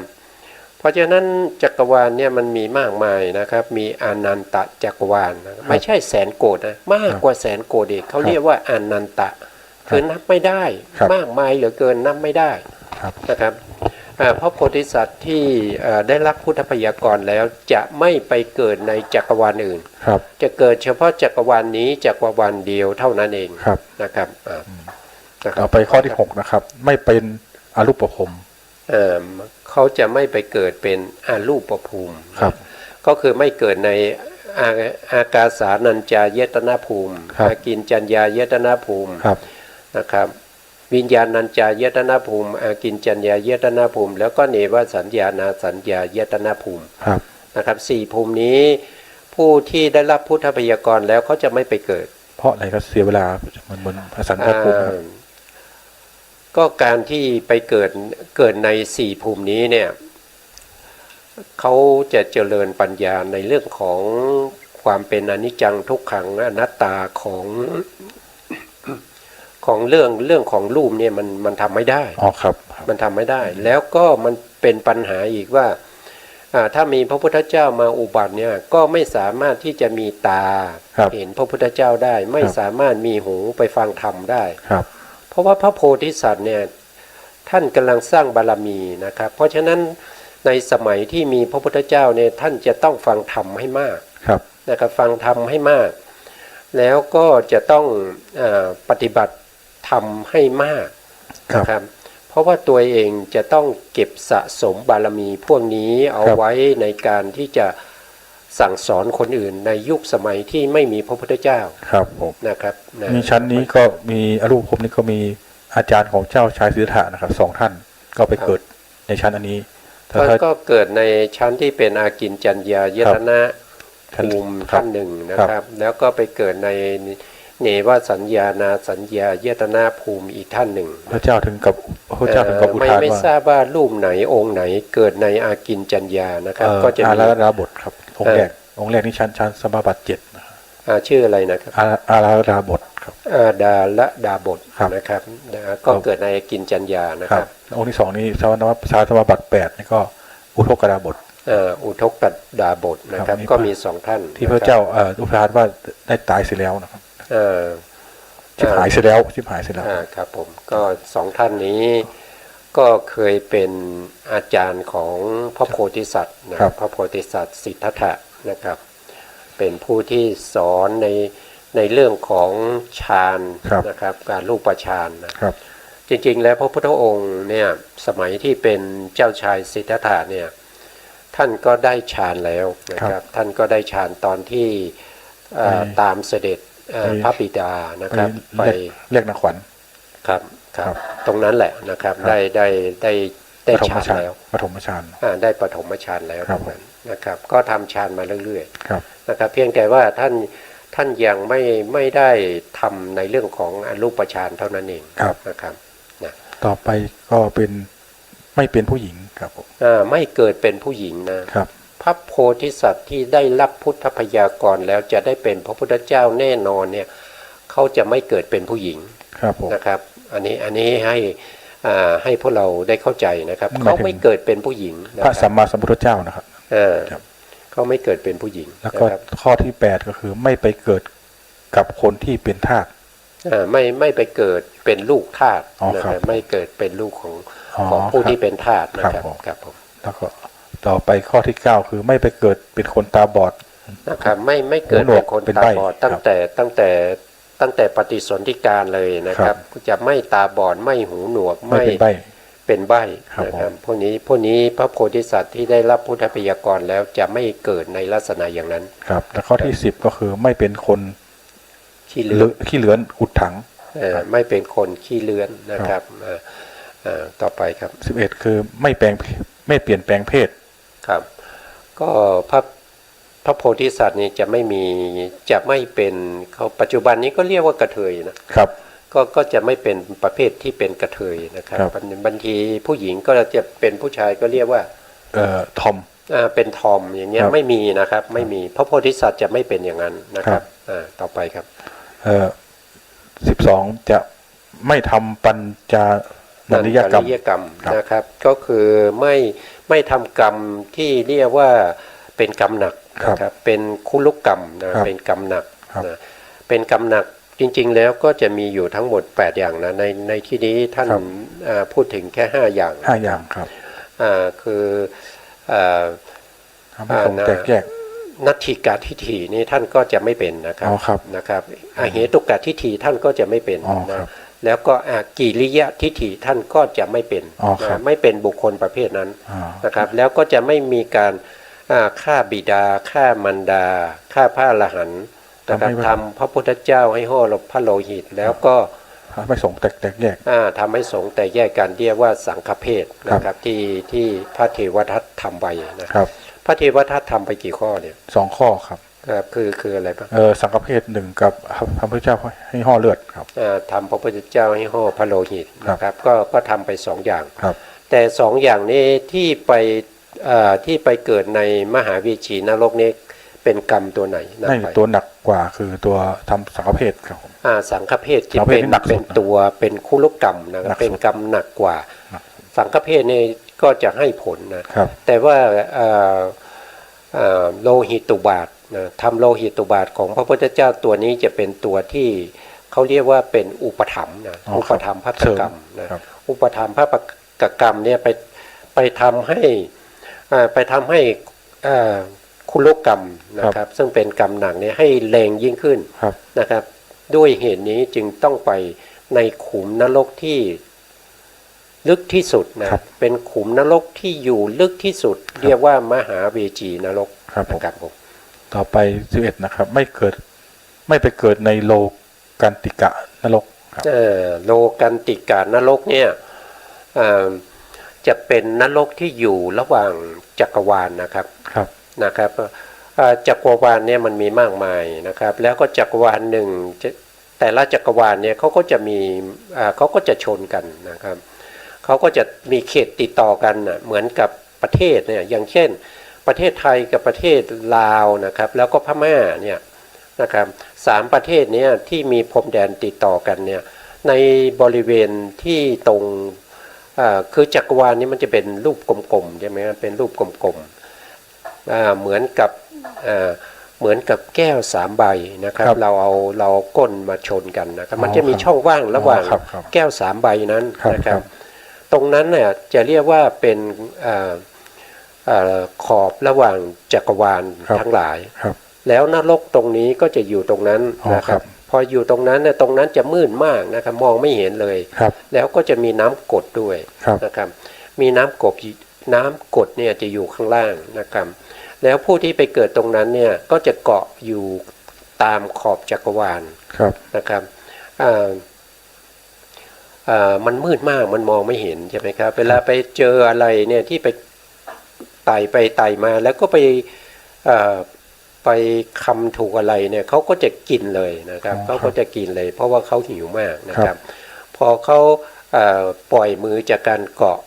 เพราะฉะนั้นจักรวาลเนี่ยมันมีมากมายนะครับมีอนันตจักรวาลนะไม่ใช่แสนโกฏนะมากกว่าแสนโกฏอีกเขาเรียกว่าอนันตะคือนับไม่ได้ ครับ มากมายเหลือเกินนับไม่ได้ ครับ นะครับพระโพธิสัตว์ที่ได้รับพุทธพยากรณ์แล้วจะไม่ไปเกิดในจักรวาลอื่น ครับ จะเกิดเฉพาะจักรวาลนี้จักรวาลเดียวเท่านั้นเอง ครับ นะครับนะค ต่ รั อบ ไปข้อที่6นะครับไม่เป็นอรูปภพ เขาจะไม่ไปเกิดเป็นอารูปภูมิ ครับ ก็คือไม่เกิดในอากาสานัญจายตนะภูมิ ครับ อากินจัญญายตนะภูมิ ครับ นะครับ วิญญาณัญจายตนะภูมิอากินจัญญายตนะภูมิ แล้วก็เนวสัญญานาสัญญายตนะภูมิ ครับ นะครับสี่ภูมินี้ผู้ที่ได้รับพุทธพยากรแล้วเขาจะไม่ไปเกิด เพราะอะไรครับเสียเวลาเหมือนพระสันตะภูมิครับ ก็การที่ไปเกิดในสี่ภูมินี้เนี่ยเขาจะเจริญปัญญาในเรื่องของความเป็นอนิจจังทุกขังอนัตตาของเรื่องของรูปเนี่ยมันทำไม่ได้ อ๋อครับ มันทำไม่ได้ แล้วก็มันเป็นปัญหาอีกว่าถ้ามีพระพุทธเจ้ามาอุบัติเนี่ยก็ไม่สามารถที่จะมีตา ครับ เห็นพระพุทธเจ้าได้ไม่สามารถมีหูไปฟังธรรมได้ ครับ เพราะว่าพระโพธิสัตว์เนี่ยท่านกำลังสร้างบารมีนะครับเพราะฉะนั้นในสมัยที่มีพระพุทธเจ้าเนี่ยท่านจะต้องฟังธรรมให้มาก ครับ นะครับฟังธรรมให้มาก แล้วก็จะต้องปฏิบัติธรรมให้มากนะครับเพราะว่าตัวเองจะต้องเก็บสะสมบารมีพวกนี้เอาไว้ในการที่จะสั่งสอนคนอื่นในยุคสมัยที่ไม่มีพระพุทธเจ้า ครับผม นะครับ มีชั้นนี้ก็มีอรูปภพนี้ก็มีอาจารย์ของเจ้าชายสิทธัตถะนะครับ2 ท่านก็ไปเกิดในชั้นอันนี้ถ้า ก็เกิดในชั้นที่เป็นอากินจัญญายตนะภูมิท่านหนึ่งนะครับ แล้วก็ไปเกิดในเนวสัญญานาสัญญายตนะภูมิอีกท่านหนึ่ง พระเจ้าถึงกับอุทาน ไม่ ว่า ทราบว่ารูปไหนองค์ไหนเกิดในอากินจัญญานะครับก็จะ อา มี ราบทครับองค์แรกนี่ชั้นสมาบัติ7นะครับ ชื่ออะไรนะครับ อาราบทครับ อาดาละดาบท ครับ นะครับก็เกิดในอากินจัญญานะ ค ค รั รั บบ องค์ที่2นี่สมาบัติ8นี่ก็อุทกดาบท อุทกกดาบทนะครับ ครับ ก็มีสองท่าน ที่พระเจ้าอุทานว่าได้ตายเสียแล้วนะครับ เอ่อ ชิบหายเสียแล้วครับผมก็สองท่านนี้ก็เคยเป็นอาจารย์ของพระโพธิสัตว์นะครับพระโพธิสัตว์สิทธัตถะนะครับเป็นผู้ที่สอนในเรื่องของฌานนะครับการรูปฌานนะครับจริงๆแล้วพระพุทธองค์เนี่ยสมัยที่เป็นเจ้าชายสิทธัตถะเนี่ยท่านก็ได้ฌานแล้วนะครับท่านก็ได้ฌานตอนที่ตามเสด็จพระบิดานะครับไป เรียกนักขวัญ ครับตรงนั้นแหละนะครับได้ฌานแล้ว ปฐมฌาน ได้ปฐมฌานแล้ว ครับ นะครับก็ทำฌานมาเรื่อย ครับ ๆนะครับเพียงแต่ว่าท่านยังไม่ได้ทำในเรื่องของอรูปฌานเท่านั้นเองนะครับนะ ต่อไปก็เป็นไม่เป็นผู้หญิงครับผม ไม่เกิดเป็นผู้หญิงนะครับ พระโพธิสัตว์ที่ได้รับพุทธพยากรแล้วจะได้เป็นพระพุทธเจ้าแน่นอนเนี่ยเขาจะไม่เกิดเป็นผู้หญิง ครับผม นะครับอันนี้ให้พวกเราได้เข้าใจนะครับเขาไม่เกิดเป็นผู้หญิง พระสัมมาสัมพุทธเจ้านะครับ ครับ เขาไม่เกิดเป็นผู้หญิง แล้วก็ข้อที่8ก็คือไม่ไปเกิดกับคนที่เป็นทาส ไม่ไปเกิดเป็นลูกทาส อ๋อ นะค ครั รับบ ไม่เกิดเป็นลูกของ อ๋อ ผู้ ครับ ที่เป็นทาสนะครับ ครับผม ครับผม แล้วก็ต่อไปข้อที่9คือไม่ไปเกิดเป็นคนตาบอด นะครับไม่เกิด หูหนว เป็ ก นคน เป็น ตา ใบ้ บอด ครับ ตั้งแต่ปฏิสนธิการเลยนะครับจะไม่ตาบอดไม่หูหนวก ไม่เป็นใบ เป็นใบ้ ครับ นะครับพวกนี้พระโพธิสัตว์ที่ได้รับพุทธพยากรแล้วจะไม่เกิดในลักษณะอย่างนั้น ครับแล้วข้อที่10ก็คือไม่เป็นคน ขี้เลื้อน ขี้เลื้อนอุดถัง ไม่เป็นคนขี้เลื้อนนะครับต่อไปครับ 11คือไม่เปลี่ยนแปลงเพศ ครับก็พระโพธิสัตว์นี่จะไม่เป็นเขาปัจจุบันนี้ก็เรียกว่ากระเทยนะครับ ก็จะไม่เป็นประเภทที่เป็นกระเทยนะครับ ครับ บางทีผู้หญิงก็จะเป็นผู้ชายก็เรียกว่า ทอม เป็นทอมอย่างเงี้ย ครับ ไม่มีนะครับไม่มีพระโพธิสัตว์จะไม่เป็นอย่างนั้นนะครับต่อไปครับ 12จะไม่ทำปัญจนริยกรรม กรรม ครับ นะครับก็คือไม่ทำกรรมที่เรียกว่าเป็นกรรมหนักนะครับเป็นคุลุกกรรมนะเป็นกรรมหนัก ครับ นะเป็นกรรมหนักจริงๆแล้วก็จะมีอยู่ทั้งหมด8อย่างนะในที่นี้ท่าน ครับ พูดถึงแค่5อย่าง 5 อย่างครับ คือทำให้ผมแตกแยก นัตถิกาทิฏฐินี่ท่านก็จะไม่เป็นนะครับ อ๋อครับ นะครับอเหตุกาทิฏฐิท่านก็จะไม่เป็น อ๋อค นะ รับ แล้วก็กิริยะทิฏฐิท่านก็จะไม่เป็น อ๋อครับ นะไม่เป็นบุคคลประเภทนั้น อ่า นะครับ แล้วก็จะไม่มีการฆ่าบิดาฆ่ามารดาฆ่าพระอรหันต์นะครับทำพระพุทธเจ้าให้ห่อพระโลหิต แล้วก็ ไม่สงฆ์แตกแยก ทำให้สงฆ์แต่แยกกันเรียกว่าสังฆเพศนะครับที่พระเทวทัตทำไปนะครับพระเทวทัตทำไปกี่ข้อเนี่ย2 ข้อครับคืออะไรบ้างสังฆเพศ1กับพระพุทธเจ้าให้ห่อเลือดครับทำพระพุทธเจ้าให้ห่อพระโลหิตนะครับก็ทำไป2 อย่างครับแต่2 อย่างนี้ที่ไปเกิดในมหาวิชีนรกนี้เป็นกรรมตัวไหนไม่ตัวหนักกว่าคือตัวทำสังฆเพศครับสังฆเพศที่เป็นตัวเป็นคุลกรรมนะครับเป็นกรรมหนักกว่าสังฆเพศนี่ก็จะให้ผลนะแต่ว่าโลหิตตุบาทนะทำโลหิตตุบาทของพระพุทธเจ้าตัวนี้จะเป็นตัวที่เขาเรียกว่าเป็นอุปถัมภ์นะอุปถัมภ์ภัตตกรรมนะอุปถัมภ์ภัตตกรรมเนี่ยไปทำให้คุลกรรมนะครับซึ่งเป็นกรรมหนักเนี่ยให้แรงยิ่งขึ้นนะครับด้วยเหตุนี้จึงต้องไปในขุมนรกที่ลึกที่สุดนะเป็นขุมนรกที่อยู่ลึกที่สุดเรียกว่ามหาเวจีนรกนะครับผมต่อไป11นะครับไม่ไปเกิดในโลกันติกะนรกโลกันติกะนรกเนี่ยจะเป็นนรกที่อยู่ระหว่างจักรวาลนะครับจักรวาลเนี่ยมันมีมากมายนะครับแล้วก็จักรวาลหนึ่งแต่ละจักรวาลเนี่ยเขาก็จะมีเขาก็จะชนกันนะครับเขาก็จะมีเขตติดต่อกันเหมือนกับประเทศเนี่ยอย่างเช่นประเทศไทยกับประเทศลาวนะครับแล้วก็พม่าเนี่ยนะครับ3 ประเทศนี้ที่มีพรมแดนติดต่อกันเนี่ยในบริเวณที่ตรงคือจักรวาลนี้มันจะเป็นรูปกลมๆใช่ไหมเป็นรูปกลมๆเหมือนกับแก้ว3 ใบนะครับเราก้นมาชนกันนะครับมันจะมีช่องว่างระหว่างแก้ว3 ใบนั้นนะครับตรงนั้นเนี่ยจะเรียกว่าเป็นขอบระหว่างจักรวาลทั้งหลายแล้วนรกตรงนี้ก็จะอยู่ตรงนั้นนะครับพออยู่ตรงนั้นเนี่ยตรงนั้นจะมืดมากนะครับมองไม่เห็นเลยแล้วก็จะมีน้ำกรดด้วยนะครับมีน้ำกรดเนี่ยจะอยู่ข้างล่างนะครับแล้วผู้ที่ไปเกิดตรงนั้นเนี่ยก็จะเกาะอยู่ตามขอบจักรวาลนะครับมันมืดมากมันมองไม่เห็นใช่ไหมครับเวลาไปเจออะไรเนี่ยที่ไปไต่มาแล้วก็ไปคำถูกอะไรเนี่ยเขาก็จะกินเลยนะครับเขาก็จะกินเลยเพราะว่าเขาหิวมากนะครับพอเขาปล่อยมือจากการเกาะ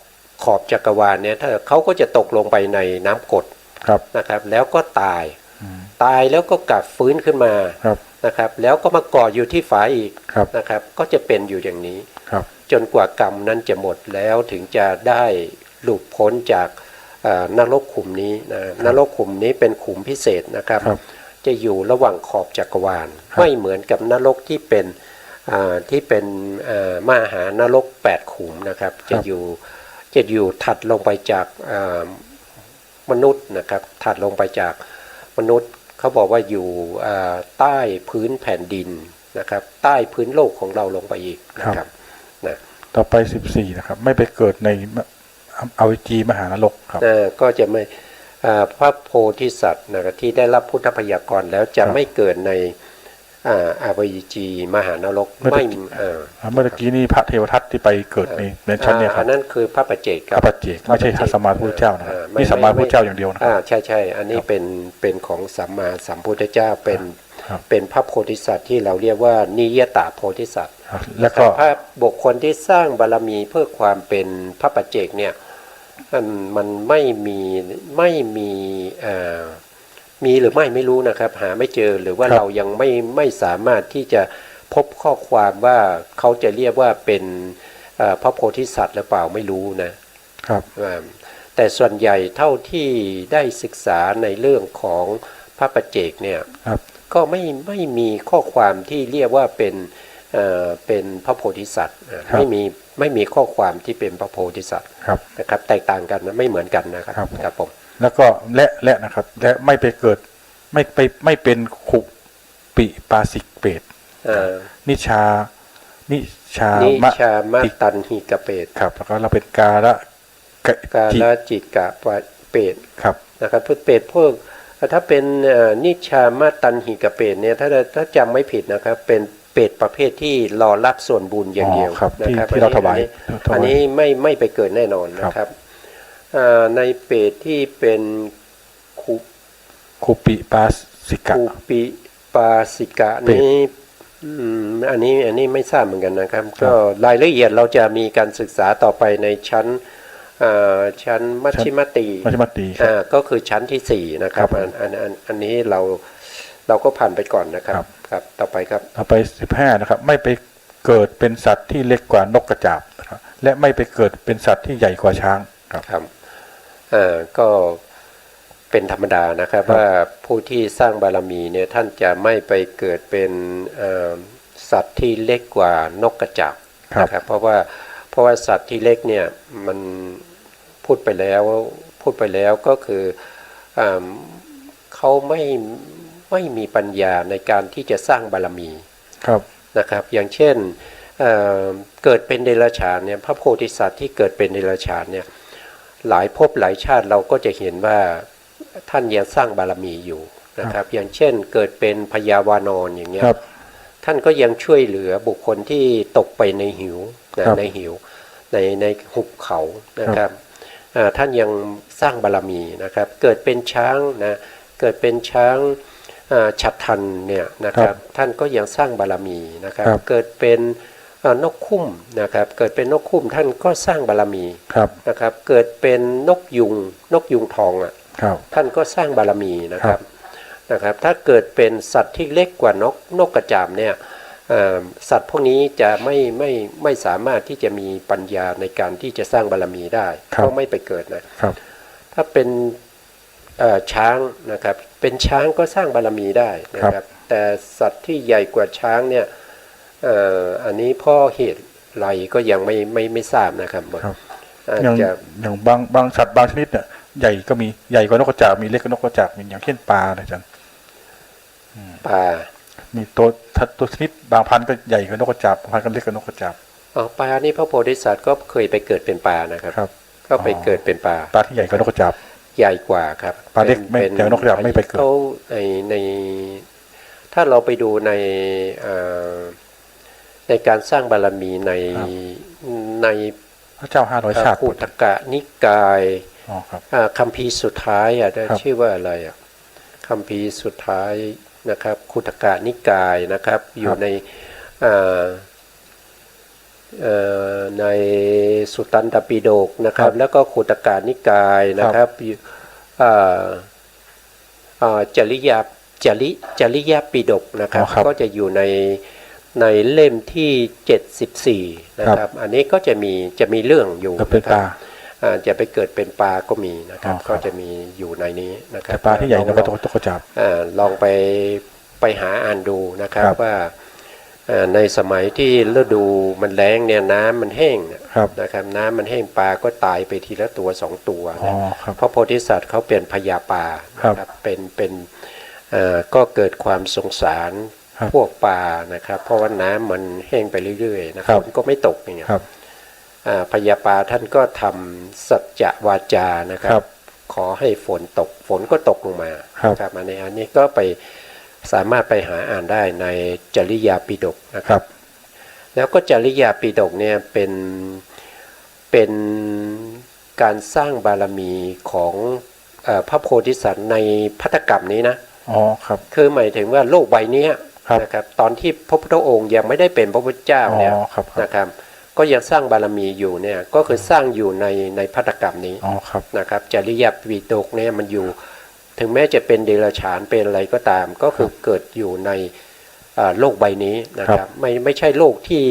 ขอบจักรวาลเนี่ยถ้าเขาก็จะตกลงไปในน้ำกรดนะครับแล้วก็ตายแล้วก็กลับฟื้นขึ้นมานะครับแล้วก็มาเกาะอยู่ที่ฝาอีกนะครับก็จะเป็นอยู่อย่างนี้จนกว่ากรรมนั้นจะหมดแล้วถึงจะได้หลุดพ้นจากนรกขุมนี้นะนรกขุมนี้เป็นขุมพิเศษนะครับจะอยู่ระหว่างขอบจักรวาลไม่เหมือนกับนรกที่เป็นมหานรก8 ขุมนะครับจะอยู่ถัดลงไปจากมนุษย์นะครับถัดลงไปจากมนุษย์เขาบอกว่าอยู่ใต้พื้นแผ่นดินนะครับใต้พื้นโลกของเราลงไปอีกนะครับนะต่อไป14นะครับไม่ไปเกิดในอเวจีมหานรกครับก็จะไม่พระโพธิสัตว์นะครับที่ได้รับพุทธพยากรณ์แล้วจะไม่เกิดในอเวจีมหานรกไม่เมื่อกี้นี่พระเทวทัตที่ไปเกิดในชั้นเนี่ยครับนั่นคือพระปัจเจกพระปัจเจกไม่ใช่สัมมาพุทธเจ้านะครับนี่สัมมาพุทธเจ้าอย่างเดียวนะใช่อันนี้เป็นของสัมมาสัมพุทธเจ้าเป็นพระโพธิสัตว์ที่เราเรียกว่านิยตโพธิสัตว์แล้วก็พระบุคคลที่สร้างบารมีเพื่อความเป็นพระปัจเจกเนี่ยมันไม่มีหรือไม่รู้นะครับหาไม่เจอหรือว่าเรายังไม่สามารถที่จะพบข้อความว่าเขาจะเรียกว่าเป็นพระโพธิสัตว์หรือเปล่าไม่รู้นะครับแต่ส่วนใหญ่เท่าที่ได้ศึกษาในเรื่องของพระปัจเจกเนี่ยก็ไม่มีข้อความที่เรียกว่าเป็นพระโพธิสัตว์ไม่มีข้อความที่เป็นพระโพธิสัตว์นะครับแตกต่างกันนะไม่เหมือนกันนะครับครับผมแล้วก็และนะครับและไม่ไปเกิดไม่เป็นขุปิปาสิกเปรตนิชามาตันหิกะเปรตครับแล้วก็เราเป็นกาลจิกะเปรตครับนะครับเปรตพวกถ้าเป็นนิชามาตันหิกะเปรตเนี่ยถ้าจำไม่ผิดนะครับ เปรตประเภทที่รอรับส่วนบุญอย่างเดียว ครับ นะครับ ที่เราถวาย อันนี้ไม่ไปเกิดแน่นอนนะครับในเปรตที่เป็นคูปิปาสิกะ คูปิปาสิกะนี้อันนี้ไม่ทราบเหมือนกันนะครับก็รายละเอียดเราจะมีการศึกษาต่อไปในชั้นมัชฌิมติก็คือชั้นที่4นะครับอันนี้เราก็ผ่านไปก่อนนะครับครับต่อไปครับต่อไป15นะครับไม่ไปเกิดเป็นสัตว์ที่เล็กกว่านกกระจาบนะครับและไม่ไปเกิดเป็นสัตว์ที่ใหญ่กว่าช้างครับก็เป็นธรรมดานะครับว่าผู้ที่สร้างบารมีเนี่ยท่านจะไม่ไปเกิดเป็นสัตว์ที่เล็กกว่านกกระจาบนะครับเพราะว่าสัตว์ที่เล็กเนี่ยมันพูดไปแล้วก็คือเขาไม่มีปัญญาในการที่จะสร้างบารมีนะครับอย่างเช่นเกิดเป็นเดรัจฉานเนี่ยพระโพธิสัตว์ที่เกิดเป็นเดรัจฉานเนี่ยหลายภพหลายชาติเราก็จะเห็นว่าท่านยังสร้างบารมีอยู่นะครับอย่างเช่นเกิดเป็นพญาวานอนอย่างเงี้ยท่านก็ยังช่วยเหลือบุคคลที่ตกไปในหิวในหุบเขานะครับท่านยังสร้างบารมีนะครับเกิดเป็นช้างนะเกิดเป็นช้างฉัตรทันเนี่ยนะครับท่านก็ยังสร้างบารมีนะครับเกิดเป็นนกคุ้มนะครับเกิดเป็นนกคุ้มท่านก็สร้างบารมีนะครับเกิดเป็นนกยุงทองท่านก็สร้างบารมีนะครับถ้าเกิดเป็นสัตว์ที่เล็กกว่านกกระจาบเนี่ยสัตว์พวกนี้จะไม่สามารถที่จะมีปัญญาในการที่จะสร้างบารมีได้ก็ไม่ไปเกิดนะถ้าเป็นช้างนะครับเป็นช้างก็สร้างบารมีได้นะครับแต่สัตว์ที่ใหญ่กว่าช้างเนี่ยอันนี้เพราะเหตุไรก็ยังไม่ทราบนะครับอย่างบางสัตว์บางชนิดเนี่ยใหญ่ก็มีใหญ่กว่านกกระจาบมีเล็กกว่านกกระจาบมีอย่างเช่นปลาอาจารย์ปลามีตัวชนิดบางพันธุ์ก็ใหญ่กว่านกกระจาบบางพันธุ์ก็เล็กกว่านกกระจาบปลานี่พระโพธิสัตว์ก็เคยไปเกิดเป็นปลานะครับก็ไปเกิดเป็นปลาที่ใหญ่กว่านกกระจาบใหญ่กว่าครับปลาเล็กไม่อย่างนกกระจาบไม่ไปเกิดในถ้าเราไปดูในการสร้างบารมีในพระเจ้า500ชาติขุทกนิกายคัมภีร์สุดท้ายชื่อว่าอะไรคัมภีร์สุดท้ายนะครับขุทกนิกายนะครับอยู่ในสุตตันตปิฎกนะครับแล้วก็ขุทกนิกายนะครับจริยปิฎกนะครับก็จะอยู่ในเล่มที่74นะครับอันนี้ก็จะมีเรื่องอยู่นะครับจะไปเกิดเป็นปลาก็มีนะครับก็จะมีอยู่ในนี้นะครับปลาที่ใหญ่นกกระจาบลองไปหาอ่านดูนะครับว่าในสมัยที่ฤดูมันแล้งเนี่ยน้ำมันแห้งนะครับน้ำมันแห้งปลาก็ตายไปทีละตัว2ตัวนะเพราะโพธิสัตว์เขาเป็นพญาปลานะครับเป็นก็เกิดความสงสารพวกปลานะครับเพราะว่าน้ำมันแห้งไปเรื่อยๆนะครับฝนก็ไม่ตกอย่างเงี้ยพญาปลาท่านก็ทำสัจจวาจานะครับขอให้ฝนตกฝนก็ตกลงมาครับอันนี้ก็ไปสามารถไปหาอ่านได้ในจริยปิฎกนะครับแล้วก็จริยปิฎกเนี่ยเป็นการสร้างบารมีของพระโพธิสัตว์ในภัตตกรรมนี้นะคือหมายถึงว่าโลกใบนี้นะครับตอนที่พระพุทธองค์ยังไม่ได้เป็นพระพุทธเจ้าเนี่ยนะครับก็ยังสร้างบารมีอยู่เนี่ยก็คือสร้างอยู่ในภัตตกรรมนี้นะครับจริยปิฎกเนี่ยมันอยู่ถึงแม้จะเป็นเดรัจฉานเป็นอะไรก็ตามก็คือเกิดอยู่ในโลกใบนี้นะครับไม่ใช่โลกที่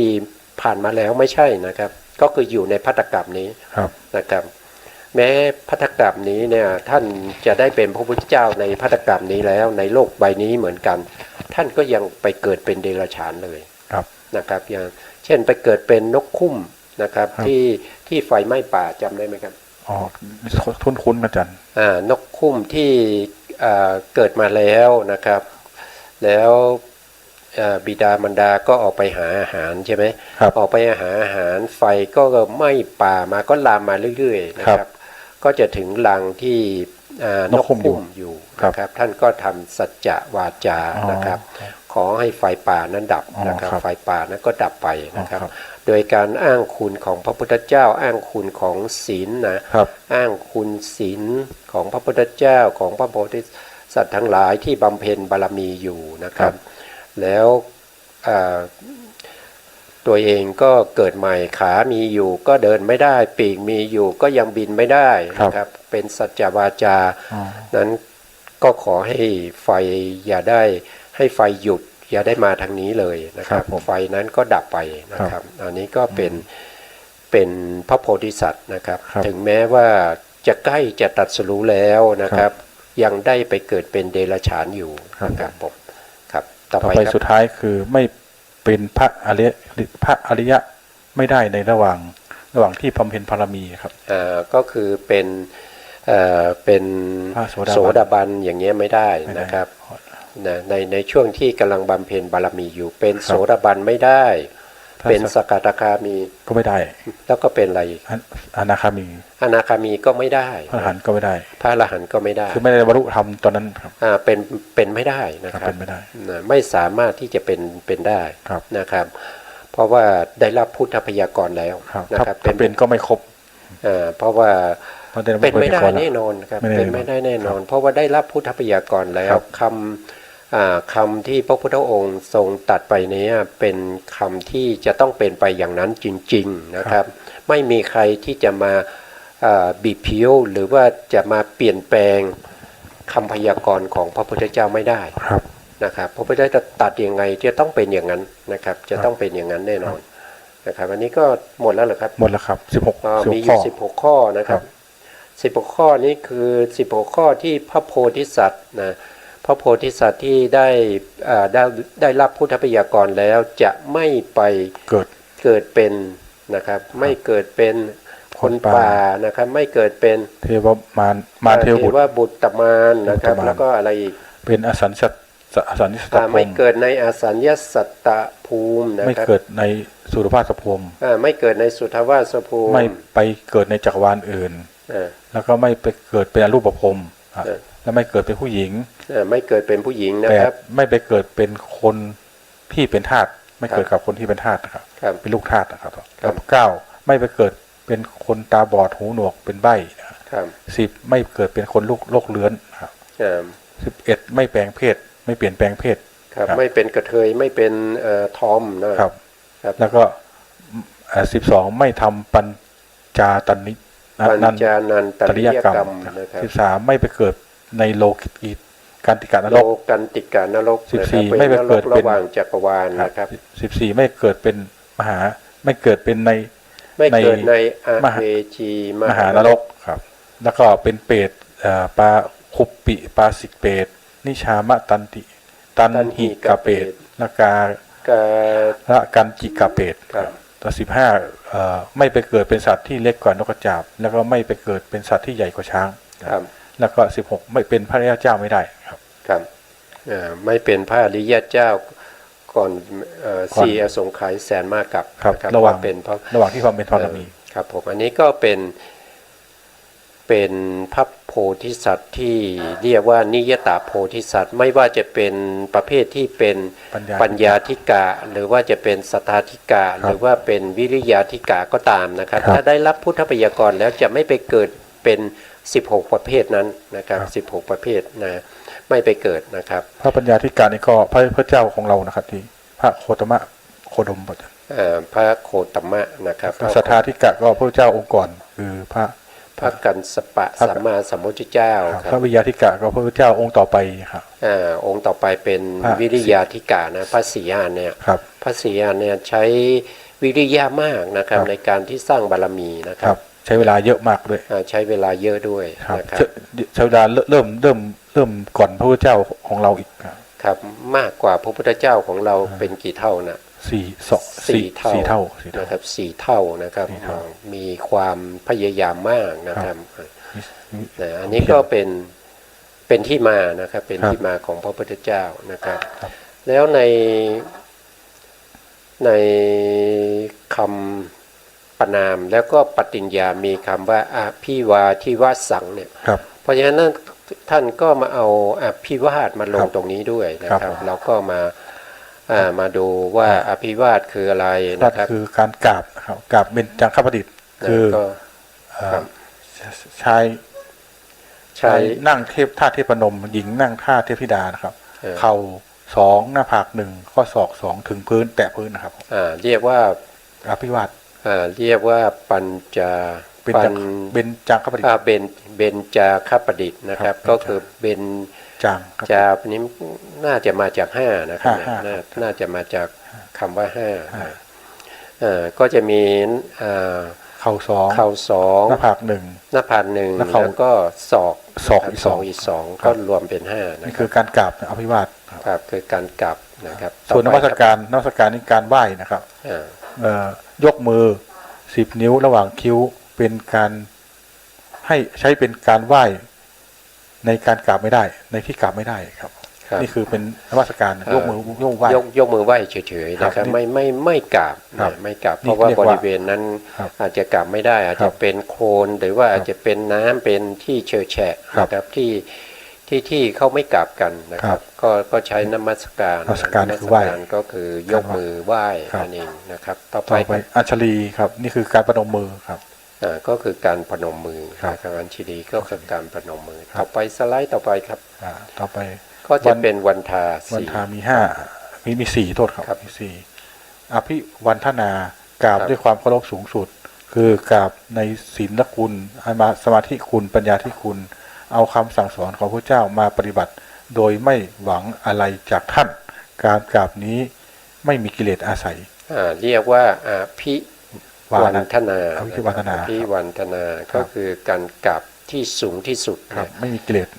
ผ่านมาแล้วไม่ใช่นะครับก็คืออยู่ในภัตตกรรมนี้นะครับแม้ภัตตกรรมนี้เนี่ยท่านจะได้เป็นพระพุทธเจ้าในภัตตกรรมนี้แล้วในโลกใบนี้เหมือนกันท่านก็ยังไปเกิดเป็นเดรัจฉานเลยนะครับอย่างเช่นไปเกิดเป็นนกคุ้มนะครับที่ไฟไหม้ป่าจำได้ไหมครับคุ้นอาจารย์นกคุ้มที่เกิดมาแล้วนะครับแล้วบิดามารดาก็ออกไปหาอาหารใช่ไหมออกไปหาอาหารไฟก็ไหม้ป่ามาก็ลามมาเรื่อยๆนะครับก็จะถึงรังที่ นกคุ้มอยู่นะครับท่านก็ทำสัจจะวาจานะครับขอให้ไฟป่านั้นดับนะครับไฟป่านั้นก็ดับไปนะครับโดยการอ้างคุณของพระพุทธเจ้าอ้างคุณของศีลนะอ้างคุณศีลของพระพุทธเจ้าของพระโพธิสัตว์ทั้งหลายที่บำเพ็ญบารมีอยู่นะครับแล้วตัวเองก็เกิดใหม่ขามีอยู่ก็เดินไม่ได้ปีกมีอยู่ก็ยังบินไม่ได้นะครับเป็นสัจจวาจานั้นก็ขอให้ไฟอย่าได้ให้ไฟหยุดอย่าได้มาทางนี้เลยนะครับไฟนั้นก็ดับไปนะครับอันนี้ก็เป็นพระโพธิสัตว์นะครับถึงแม้ว่าจะใกล้จะตรัสรู้แล้วนะครับยังได้ไปเกิดเป็นเดรัจฉานอยู่นะครับผมครับต่อไปสุดท้ายคือไม่เป็นพระอริยะไม่ได้ในระหว่างที่บำเพ็ญบารมีครับก็คือเป็นโสดาบันอย่างเงี้ยไม่ได้นะครับในช่วงที่กำลังบำเพ็ญบารมีอยู่เป็นโสดาบันไม่ได้เป็นสกทาคามีก็ไม่ได้แล้วก็เป็นอะไรอนาคามีก็ไม่ได้พระอรหันต์ก็ไม่ได้พระอรหันต์ก็ไม่ได้คือไม่ได้บรรลุธรรมตอนนั้นครับเป็นไม่ได้นะครับเป็นไม่ได้ไม่สามารถที่จะเป็นได้นะครับเพราะว่าได้รับพุทธพยากรแล้วนะครับเป็นก็ไม่ครบเพราะว่าเป็นไม่ได้แน่นอนครับเป็นไม่ได้แน่นอนเพราะว่าได้รับพุทธพยากรแล้วคำที่พระพุทธองค์ทรงตัดไปนี้เป็นคำที่จะต้องเป็นไปอย่างนั้นจริงๆนะครับไม่มีใครที่จะมาบีบผิวหรือว่าจะมาเปลี่ยนแปลงคำพยากรณ์ของพระพุทธเจ้าไม่ได้นะครับพระพุทธเจ้าจะตัดยังไงจะต้องเป็นอย่างนั้นนะครับจะต้องเป็นอย่างนั้นแน่นอนนะครับอันนี้ก็หมดแล้วเหรอครับหมดแล้วครับ16มีอยู่16ข้อนะครับ16ข้อนี้คือ16ข้อที่พระโพธิสัตว์นะพระโพธิสัตว์ที่ได้รับพุทธพยากรแล้วจะไม่ไปเกิดเป็นนะครับไม่เกิดเป็นคนป่านะครับไม่เกิดเป็นเทวมารเทวบุตรมารนะครับแล้วก็อะไรอีกเป็นอสัญญสัตตไม่เกิดในอสัญญสัตตภูมินะครับไม่เกิดในสุทธวาสภูมิไม่เกิดในสุทธวาสภูมิไม่ไปเกิดในจักรวาลอื่นแล้วก็ไม่ไปเกิดเป็นอรูปภพและไม่เกิดเป็นผู้หญิงไม่เกิดเป็นผู้หญิงนะครับไม่ไปเกิดเป็นคนที่เป็นทาสไม่เกิดกับคนที่เป็นทาสนะครับเป็นลูกทาสนะครับแล้ว9ไม่ไปเกิดเป็นคนตาบอดหูหนวกเป็นใบ้นะครับ10ไม่เกิดเป็นคนโรคเลื้อนครับ11ไม่แปลงเพศไม่เปลี่ยนแปลงเพศครับไม่เป็นกระเทยไม่เป็นทอมนะครับแล้วก็12ไม่ทำปัญจาตันนิตริยกรรม13ไม่ไปเกิดในโลกิกันติกานรก14ไม่ไปเกิดระหว่างจักรวาลนะครับ14ไม่เกิดเป็นไม่เกิดเป็นในมหาจีมหานรกครับแล้วก็เป็นเปรตปาคุปปิปาสิกเปรตนิชามะตันหิกาเปรตละกันจิกาเปรตต่อ15ไม่ไปเกิดเป็นสัตว์ที่เล็กกว่านกกระจาบแล้วก็ไม่ไปเกิดเป็นสัตว์ที่ใหญ่กว่าช้างแล้วก็16ไม่เป็นพระอริยเจ้าไม่ได้ครับไม่เป็นพระอริยเจ้าก่อน4อสงไขยแสนมากกับระหว่างที่ความเป็นบารมีครับผมอันนี้ก็เป็นพระโพธิสัตว์ที่เรียกว่านิยตโพธิสัตว์ไม่ว่าจะเป็นประเภทที่เป็นปัญญาธิกะหรือว่าจะเป็นสัทธาธิกะหรือว่าเป็นวิริยาธิกะก็ตามนะครับถ้าได้รับพุทธพยากรแล้วจะไม่ไปเกิดเป็น16ประเภทนั้นนะครับ16ประเภทนะไม่ไปเกิดนะครับพระปัญญาธิกะนี่ก็พระเจ้าของเรานะครับที่พระโคตมะโคดมพระโคตมะนะครับสัทธาธิกะก็พระเจ้าองค์ก่อนคือพระกันสปะสัมมาสัมพุทธเจ้าพระวิยาธิกะก็พระพุทธเจ้าองค์ต่อไปครับองค์ต่อไปเป็นวิริยาธิกะนะพระศรีอานเนี่ยพระศรีอานเนี่ยใช้วิริยะมากนะครับในการที่สร้างบารมีนะครับใช้เวลาเยอะมากด้วยใช้เวลาเยอะด้วยนะครับใช้เวลาเริ่มก่อนพระพุทธเจ้าของเราอีกครับมากกว่าพระพุทธเจ้าของเราเป็นกี่เท่านะ4 เท่านะครับ4 เท่านะครับมีความพยายามมากนะครับอันนี้ก็เป็นที่มานะครับเป็นที่มาของพระพุทธเจ้านะครับแล้วในคำประนามแล้วก็ปฏิญญามีคำว่าอภิวาทิวสังเนี่ย เพราะฉะนั้นท่านก็มาเอาอภิวาทมาล ค ง รับ ตรงนี้ด้วยนะค ครั รั บบ ผม เราก็มาดูว่าอภิวาทคืออะไร ก็ นะครับ คือการกราบนะครับกราบเบญจางคประดิษฐ์คือ ก็ ครับ ชาย ใช้ นั่งเทพท่าเทพนมหญิงนั่งท่าเทพธิดานะครับ เข่าสองหน้าผากหนึ่งข้อศอกสองถึงพื้นแตะพื้นนะครับ เรียกว่า อภิวาท เรียกว่าปัญจา เป็นจังเบญจางคประดิษฐ์ เบญจาคประดิษฐ์นะครับ ครับ ก็คือเบญ จางครับ จานี้น่าจะมาจากห้านะครับ ห้า น่าจะมาจากคำว่าห้าก็จะมีเข่าสอง เข่าสอง หน้าผากหนึ่ง หน้าผากหนึ่ง แล้วเข่า แล้วก็ศอก ศอกอีก ศ ส อ อก ง อีกสอง ครั ก็ บ รวมเป็นห้านะ นี่ ค คื รับ อการกราบอภิวาทครับ ครับคือการกลับนะครับ ส่วนน ต่อ มั ไป สการนมัสการนี่การไหว้นะครับ อ่า ยกมือ10 นิ้วระหว่างคิ้วเป็นการให้ใช้เป็นการไหว้ในการกราบไม่ได้ ในที่กราบไม่ได้ครับ ครับ นี่คือเป็นนมัสการยกมือยกไหว้ ยกมือไหว้เฉยๆ ครับ นะครับ นี่ ไม่กราบ ครับ นะไม่กราบ นี่ เพราะว่า เรียก บ ว่า ริเวณนั้น ครับ อาจจะกราบไม่ได้ อาจ ครั จะ บ เป็นโคลนหรือว่า ครับ อาจจะเป็นน้ำเป็นที่เชอะแฉะ ครับ นะครับที่เขาไม่กราบกันนะค ครั รับ บก็ใช้นมัสการ นมัสการคือไหว้ นมัสก็คือยกมือไหว้ ครับ นั่นเองนะครับ ต่อไป ต่อไปอัญชลีครับ นี่คือการประนมมือครับ ก็คือการพนมมือ ครับ นะครับอัญชีดีก็คือการพนมมือ ครับ ต่อไปสไลด์ต่อไปครับ ต่อไป ก็จะเป็นวันทา วัน สี่ ทามี5มีสี่โทษครับ ครับ มีสี่อภิวันทนากราบ ครับ ด้วยความเคารพสูงสุด คือกราบในศีลคุณสมาธิคุณปัญญาที่คุณ เอาคำสั่งสอนของพระเจ้ามาปฏิบัติ โดยไม่หวังอะไรจากท่าน การกราบนี้ไม่มีกิเลสอาศัย เรียกว่าอภิ วันทนา อภิวันทนา อภิวันทนาก็คือการกราบที่สูงที่สุด ครับ นะ ไม่มีกิเลส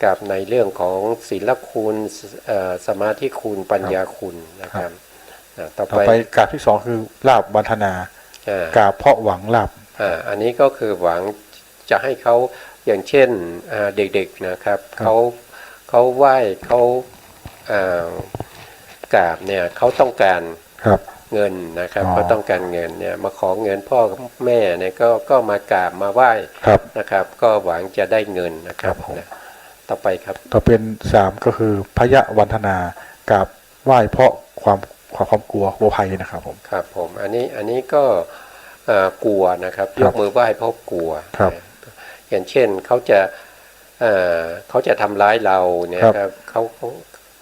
กราบในเรื่องของศีลคุณสมาธิคุณปัญญาคุณนะครับต่อ ต่อ ไป ไปกราบที่สองคือลาบวันทนา อ่าก ราบเพราะหวังลาบ อันนี้ก็คือหวังจะให้เขาอย่างเช่นเด็กๆนะครับ ครับ เขาไหว้เขากราบเนี่ยเขาต้องการ ครับ เงินนะครับ อ๋อ เขาต้องการเงินเนี่ยมาขอเงินพ่อแม่เนี่ยก็มากราบมาไหว้ ครับ นะครับ ก็หวังจะได้เงินนะครับ ครับผม นะต่อไปครับ ต่อเป็น3ก็คือพยะวันทนากราบไหว้เพราะความกลัวภัยนะครับผม ครับผมอันนี้ก็กลัวนะครับ ครั ย บ กมือไหว้เพราะกลัว ครับ นะอย่างเช่นเขาจะทำร้ายเราเนี่ย ครับ ครับเขา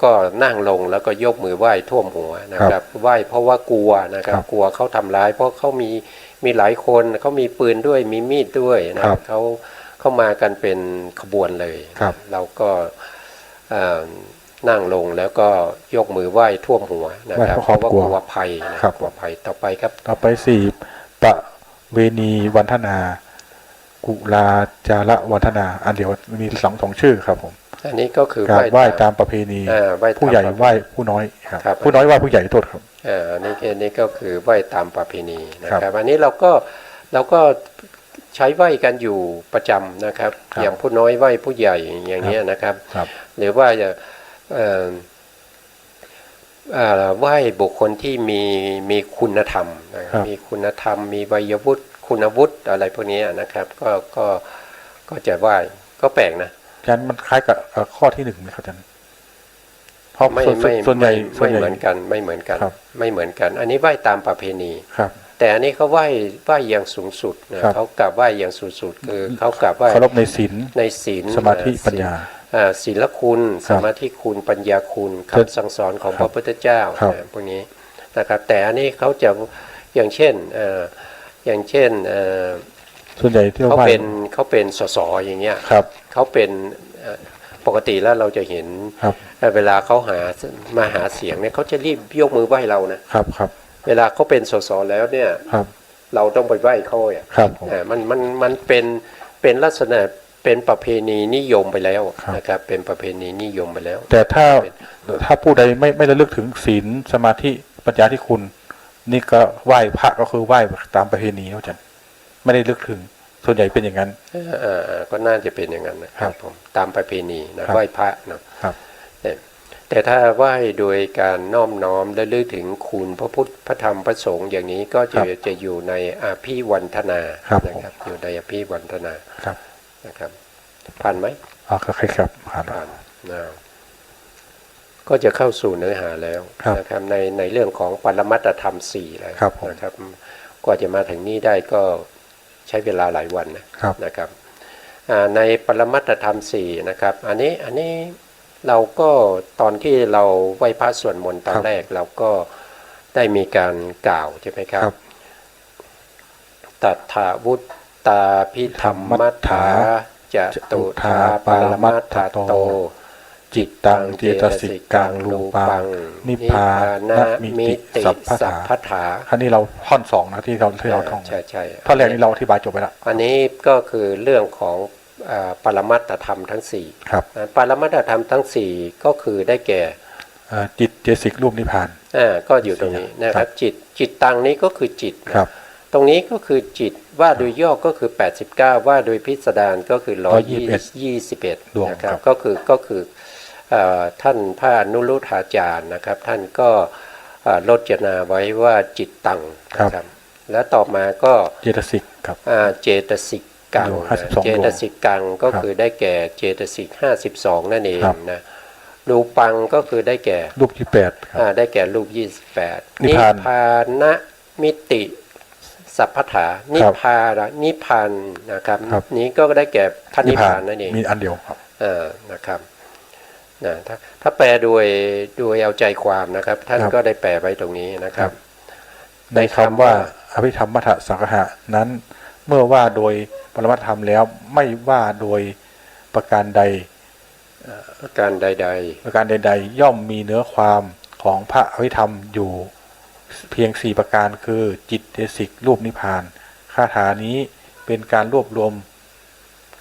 ก็นั่งลงแล้วก็ยกมือไหว้ท่วมหัวนะครับไหว้เพราะว่ากลัวนะครับ ครับ กลัวเขาทำร้าย เพราะเขามีหลายคนเขามีปืนด้วยมีมีดด้วยนะครับ เขามากันเป็นขบวนเลย ครับ เราก็นั่งลงแล้วก็ยกมือไหว้ท่วมหัวนะครับ ไหว้เพราะ เพราะว่า ความกลัว กลัวภัยนะครับ กลัวภัยต่อไปครับ ต่อไป4ประเวณีวันทนา กุลาจาระวันทนา อันเดียวมีสองชื่อครับผม อันนี้ก็คือ การไหว้ตามประเพณี ไหว้ตาม ผู้ใหญ่ไหว้ผู้น้อยครับ ครับ ผู้น้อยไหว้ผู้ใหญ่โทษครับ อันนี้ก็คือไหว้ตามประเพณีนะครับ อันนี้เราก็ใช้ไหว้กันอยู่ประจำนะครับ ครับ อย่างผู้น้อยไหว้ผู้ใหญ่อย่างนี้ยนะครับ ครับ หรือว่าจะไหว้บุคคลที่มีคุณธรรมนะครับมีคุณธรรม มีวัยวุฒิคุณวุฒิอะไรพวกนี้นะครับ ก็จะไหว้ก็แปลกนะ ฉะนั้นมันคล้ายกับข้อที่1ไหมครับอาจารย์เพราะ ไม่ ส่วนใหญ่ ไม่เหมือนกันไม่เหมือนกัน ครับ ไม่เหมือนกัน อันนี้ไหว้ตามประเพณี ครับ แต่อันนี้เขาไหว้อย่างสูงสุดนะครับ เขากราบไหว้อย่างสูงสุดคือเขากราบไหว้ เคารพในศีล ในศีล สมาธิปัญญา ศีลคุณ ครั ส บ มาธิคุณปัญญาคุณคำสั่งสอนของ ครั พ บ ระพุทธเจ้า ครับ พวกนี้นะครับ แต่อันนี้เขาจะอย่างเช่นส่วนใหญ่ที่เรา เขา ไหว้ เป็นสสอย่างเงี้ย ครับ เขาเป็นปกติแล้วเราจะเห็น ครับ เวลาเขามาหาเสียงเนี่ยเขาจะรีบยกมือไหว้เรานะครับ ครับ เวลาเขาเป็นสสแล้วเนี่ย ครับ เราต้องไปไหว้เขาอ่ะ ครับผม มันเป็นลักษณะเป็นประเพณีนิยมไปแล้ว ครับ นะครับเป็นประเพณีนิยมไปแล้ว แต่ถ้าผู้ใดไม่ระลึกถึงศีลสมาธิปัญญาที่คุณ นี่ก็ไหว้พระก็คือไหว้ตามประเพณีเขาจันไม่ได้ลึกถึงส่วนใหญ่เป็นอย่างนั้น ก็น่าจะเป็นอย่างนั้นนะครับผมตามประเพณีนะครับ ไหว้พระเนาะ ครับ แต่ถ้าไหว้โดยการน้อมน้อมและลึกถึงคุณพระพุทธพระธรรมพระสงฆ์อย่างนี้ก็จะอยู่ในอภิวันทนา ครับ นะครับอยู่ในอภิวันทนา ครับ นะครับ ผ่านไหม อ๋อครับผ่าน ผ่านนะก็จะเข้าสู่เนื้อหาแล้ว ครับ นะครับในเรื่องของปรมัตถธรรม4แล้ว ครับผม นะครับกว่าจะมาถึงนี้ได้ก็ใช้เวลาหลายวันนะครับในปรมัตถธรรม4นะครับอันนี้เราก็ตอนที่เราไหว้พระสวดมนต์ตอนแรกเราก็ได้มีการกล่าวใช่ไหมครับ ตัทธาวุตตาพิธรรมัฏฐาจะตุธาปรมัตถโต จิตตังเจตสิกังรูปัง นิพพานะมิติสัพพถาอันนี้เราท่อน2นะที่เราท่อง ใช่ ท่อนแรกนี้เราอธิบายจบไปแล้ว อันนี้ก็คือเรื่องของปรมัตถธรรมทั้ง4 ครับ ปรมัตถธรรมทั้ง4ก็คือได้แก่ จิตเจสิกรูปนิพพาน ก็อยู่ตรงนี้นะครับจิตตังนี้ก็คือจิต ครับ ตรงนี้ก็คือจิตว่าโดยย่อก็คือ89ว่าโดยพิสดารก็คือ121นะครับก็คือท่านพระอนุรุทธาจารย์นะครับท่านก็รจนาไว้ว่าจิตตังนะครับแล้วต่อมาก็ เจตสิกครับ เจตสิกกังเจตสิกกังก็คือได้แก่เจตสิก52นั่นเองนะรูปังก็คือได้แก่ รูปที่8ครับ ได้แก่รูป28นิพพานะมิติสัพพถานิพพานิพพานนะครับนี้ก็ได้แก่พระนิพพานนั่นเองมีอันเดียวครับนะครับถ้าแปลโดยเอาใจความนะครับท่านก็ได้แปลไว้ตรงนี้นะครับในคำว่าอภิธรรมมัทธสังคหะนั้นเมื่อว่าโดยปรมัตถธรรมแล้วไม่ว่าโดยประการใดประการใดๆย่อมมีเนื้อความของพระอภิธรรมอยู่เพียง4ประการคือจิตเจสิกรูปนิพพานคาถานี้เป็นการรวบรวม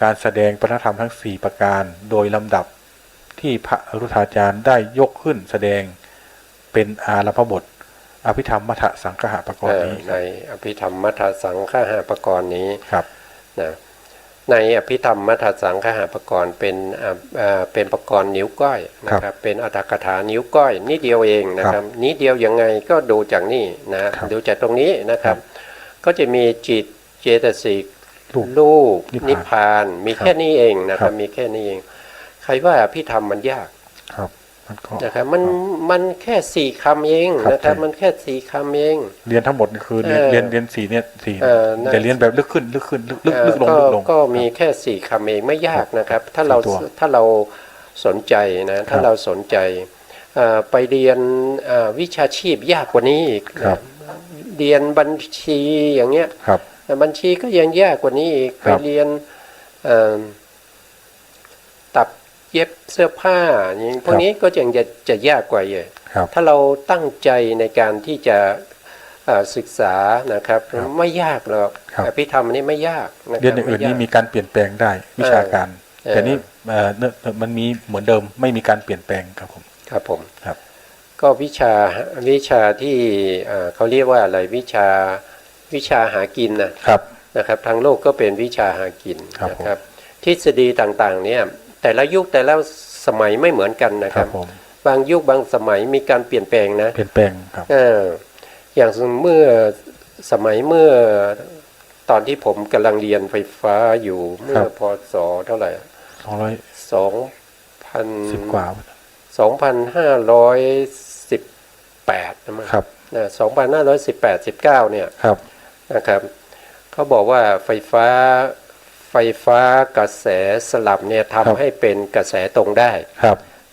การแสดงปรมัตถธรรมทั้ง4ประการโดยลำดับที่พระอนุรุทธาจารย์ได้ยกขึ้นแสดงเป็นอารัมภบทอภิธรรมมัทธสังคหะปกรณ์นี้ในอภิธรรมมัทธสังคหะปกรณ์นี้ครับนะในอภิธรรมมัทธสังคหะปกรณ์เป็นปกรณ์นิ้วก้อยนะครับเป็นอัตถกถานิ้วก้อยนิดเดียวเองนะครับนิดเดียวยังไงก็ดูจากนี่นะดูจากตรงนี้นะครับก็จะมีจิตเจตสิกรูปนิพพานมีแค่นี้เองนะครับมีแค่นี้เองใครว่าอภิธรรมมันยากนะครับมันแค่4คำเองนะครับมันแค่4คำเองเรียนทั้งหมดคือเรียน4เนี่ย4จะเรียนแบบลึกขึ้นลึกลงก็มีแค่4คำเองไม่ยากนะครับถ้าเราสนใจนะถ้าเราสนใจไปเรียนวิชาชีพยากกว่านี้อีกเรียนบัญชีอย่างเงี้ยบัญชีก็ยังยากกว่านี้อีกไปเรียนตัดเย็บเสื้อผ้าอย่างพวกนี้ก็ยังจะยากกว่าเยอะถ้าเราตั้งใจในการที่จะศึกษานะครับไม่ยากหรอกอภิธรรมนี้ไม่ยากเรียนอื่นนี่มีการเปลี่ยนแปลงได้วิชาการแต่นี่มันมีเหมือนเดิมไม่มีการเปลี่ยนแปลงครับผมครับก็วิชาที่เขาเรียกว่าอะไรวิชาหากินนะครับทางโลกก็เป็นวิชาหากินนะครับทฤษฎีต่างๆเนี่ยแต่ละยุคแต่ละสมัยไม่เหมือนกันนะครับบางยุคบางสมัยมีการเปลี่ยนแปลงนะเปลี่ยนแปลงครับอย่างเมื่อตอนที่ผมกำลังเรียนไฟฟ้าอยู่เมื่อพศเท่าไหร่210กว่า2518นะครับ2518-19เนี่ยนะครับเขาบอกว่าไฟฟ้ากระแสสลับเนี่ยทำให้เป็นกระแสตรงได้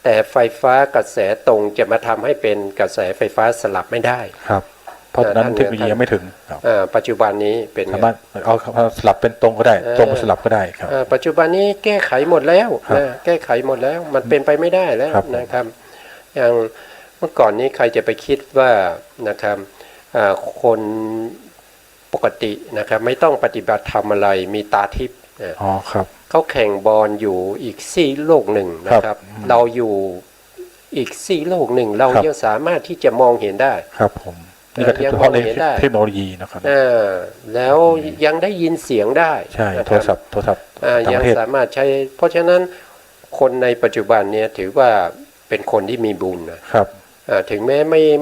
แต่ไฟฟ้ากระแสตรงจะมาทำให้เป็นกระแสไฟฟ้าสลับไม่ได้เพราะนั้นเทคโนโลยียังไม่ถึงปัจจุบันนี้เป็นสามารถเอาสลับเป็นตรงก็ได้ตรงสลับก็ได้ครับปัจจุบันนี้แก้ไขหมดแล้วแก้ไขหมดแล้วมันเป็นไปไม่ได้แล้วนะครับอย่างเมื่อก่อนนี้ใครจะไปคิดว่านะครับคนปกตินะครับไม่ต้องปฏิบัติธรรมอะไรมีตาทิพย์เขาแข่งบอลอยู่อีกซี่โลกหนึ่งนะครับเราอยู่อีกซี่โลกหนึ่งเรายังสามารถที่จะมองเห็นได้ครับผมนี่ก็เฉพาะในเทคโนโลยีนะครับแล้วยังได้ยินเสียงได้ใช่โทรศัพท์ยังสามารถใช้เพราะฉะนั้นคนในปัจจุบันเนี่ยถือว่าเป็นคนที่มีบุญนะครับถึงแม้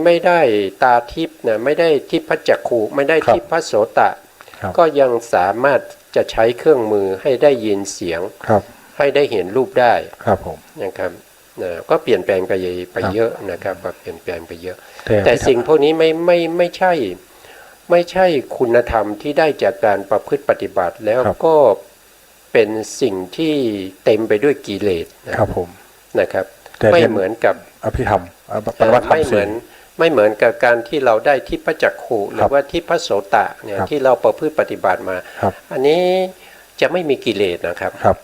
ไม่ได้ตาทิพย์นะไม่ได้ทิพจักขุไม่ได้ทิพโสตะก็ยังสามารถจะใช้เครื่องมือให้ได้ยินเสียงใ ให้ได้เห็นรูปได้ ครับผม นะครับก็เปลี่ยนแปลงไปเยอะนะครับก็เปลี่ยนแปลงไปเยอะ แต่ แต่สิ่งพวกนี้ไม่ใช่คุณธรรมที่ได้จากการประพฤติปฏิบัติแล้วก็เป็นสิ่งที่เต็มไปด้วยกิเลสนะครับ ผม นะครับ แต่ ไม่เหมือนกับ อภิธรรมปรมัตถธรรม ไม่เหมือนกับการที่เราได้ทิพจักขุหรือว่าทิพโสตะเนี่ย ครับ ที่เราประพฤติปฏิบัติมา ครับ อันนี้จะไม่มีกิเลสนะครับ ครับ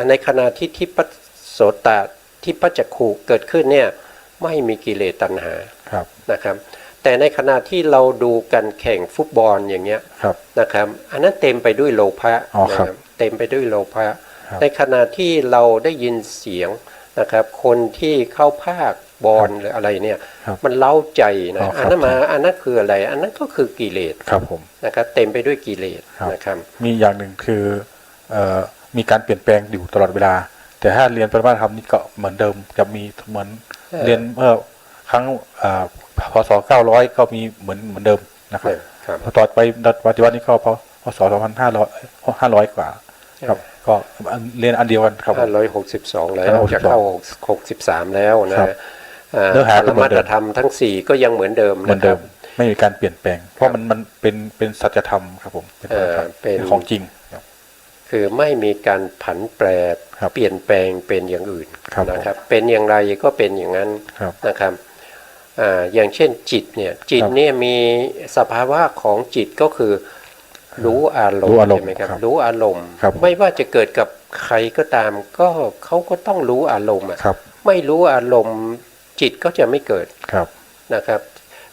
ในขณะที่ทิพโสตะทิพจักขุเกิดขึ้นเนี่ยไม่มีกิเลสตัณหา ครับ นะครับแต่ในขณะที่เราดูกันแข่งฟุตบอลอย่างเงี้ย ครับ นะครับอันนั้นเต็มไปด้วยโลภะ อ๋อ นะครับ เต็มไปด้วยโลภะ ครับ ในขณะที่เราได้ยินเสียงนะครับคนที่เข้าภาคบอลหรืออะไรเนี่ย ครับ มันเล้าใจนะ อ๋อครับ อันนั้นคืออะไรอันนั้นก็คือกิเลส ครับผม นะครับเต็มไปด้วยกิเลส ครับ นะครับ มีอย่างหนึ่งคือมีการเปลี่ยนแปลงอยู่ตลอดเวลา แต่ถ้าเรียนปรมัตถธรรมนี่ก็เหมือนเดิมจะมีเหมือนเรียนเมื่อครั้งพศ900ก็มีเหมือนเดิมนะครับ ครับ ต่อไปปัจจุบันนี้ก็พศ2500กว่าครับก็เรียนอันเดียวกันครับผม 562 แล้ว 562 จะเข้า63แล้วนะครับ เนื้อหาก็ ปร เหมื มั อ ต นเดิ ถ ม ธรรมทั้ง4ก็ยังเหมือนเดิม เหมือน นะค เดิ รับ มไม่มีการเปลี่ยนแปลง เพราะมันเป็นสัจธรรมครับผมเป็นสัจธรรม เป็น เป็นของจริงครับ คือไม่มีการผันแปร ครับ เปลี่ยนแปลงเป็นอย่างอื่น ครับ นะครับเป็นอย่างไรก็เป็นอย่างนั้น ครับ นะครับอย่างเช่นจิตเนี่ยจิตเนี่ยมีสภาวะของจิตก็คือรู้อารม รู้ ณ์ อารมณ์ ใช่ไหมครับ ครับ รู้อารมณ์ ครับ ไม่ว่าจะเกิดกับใครก็ตามก็เขาก็ต้องรู้อารมณ์อะ ครับ ไม่รู้อารมณ์จิตก็จะไม่เกิด ครับ นะครับ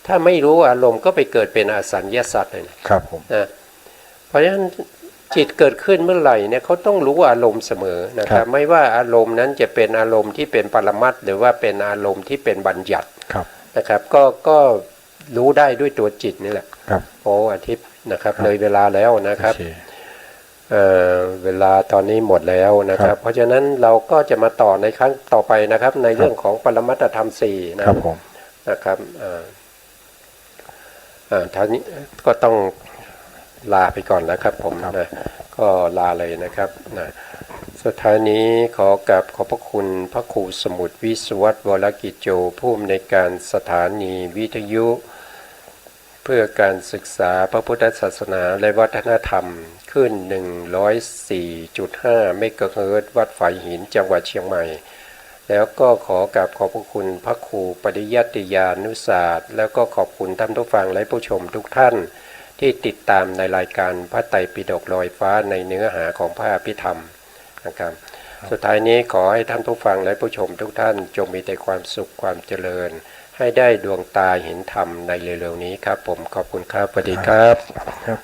ถ้าไม่รู้อารมณ์ก็ไปเกิดเป็นอสัญญาสัตว์เลยนะครับ ผม นะเพราะฉะนั้นจิตเกิดขึ้นเมื่อไหร่เนี่ยเขาต้องรู้อารมณ์เสมอนะครับ ไม่ว่าอารมณ์นั้นจะเป็นอารมณ์ที่เป็นปรมัตถ์หรือว่าเป็นอารมณ์ที่เป็นบัญญัติ ครับ นะครับก็รู้ได้ด้วยตัวจิตนี่แหละ ครับ โอ้อาทิตย์นะครับ ครับ เลยเวลาแล้วนะครับ โอเค เวลาตอนนี้หมดแล้วนะค ครั รับ บ เพราะฉะนั้นเราก็จะมาต่อในครั้งต่อไปนะครับ ในเรื่องของปรมัตถธรรม4นะครับ ผม นะครับท่านนี้ก็ต้องลาไปก่อนแล้วครับผมนะก็ลาเลยนะครับนะสุดท้ายนี้ขอกราบขอบพระคุณพระครูสมุทรวิศวัตวรกิจโจผู้อำนวยการสถานีวิทยุ เพื่อการศึกษาพระพุทธศาสนาและวัฒนธรรมขึ้น 104.5 เมกะเฮิรตซ์วัดฝายหินจังหวัดเชียงใหม่ แล้วก็ขอกราบขอบพระคุณพระครูปริยัติยานุศาสตร์แล้วก็ขอบคุณท่านผู้ฟังและผู้ชมทุกท่านที่ติดตามในรายการพระไตรปิฎกลอยฟ้าในเนื้อหาของพระอภิธรรมนะครับสุดท้ายนี้ขอให้ท่านผู้ฟังและผู้ชมทุกท่านจงมีแต่ความสุขความเจริญ ให้ได้ดวงตาเห็นธรรมในเร็วๆนี้ครับผมขอบคุณครับสวัสดีครับ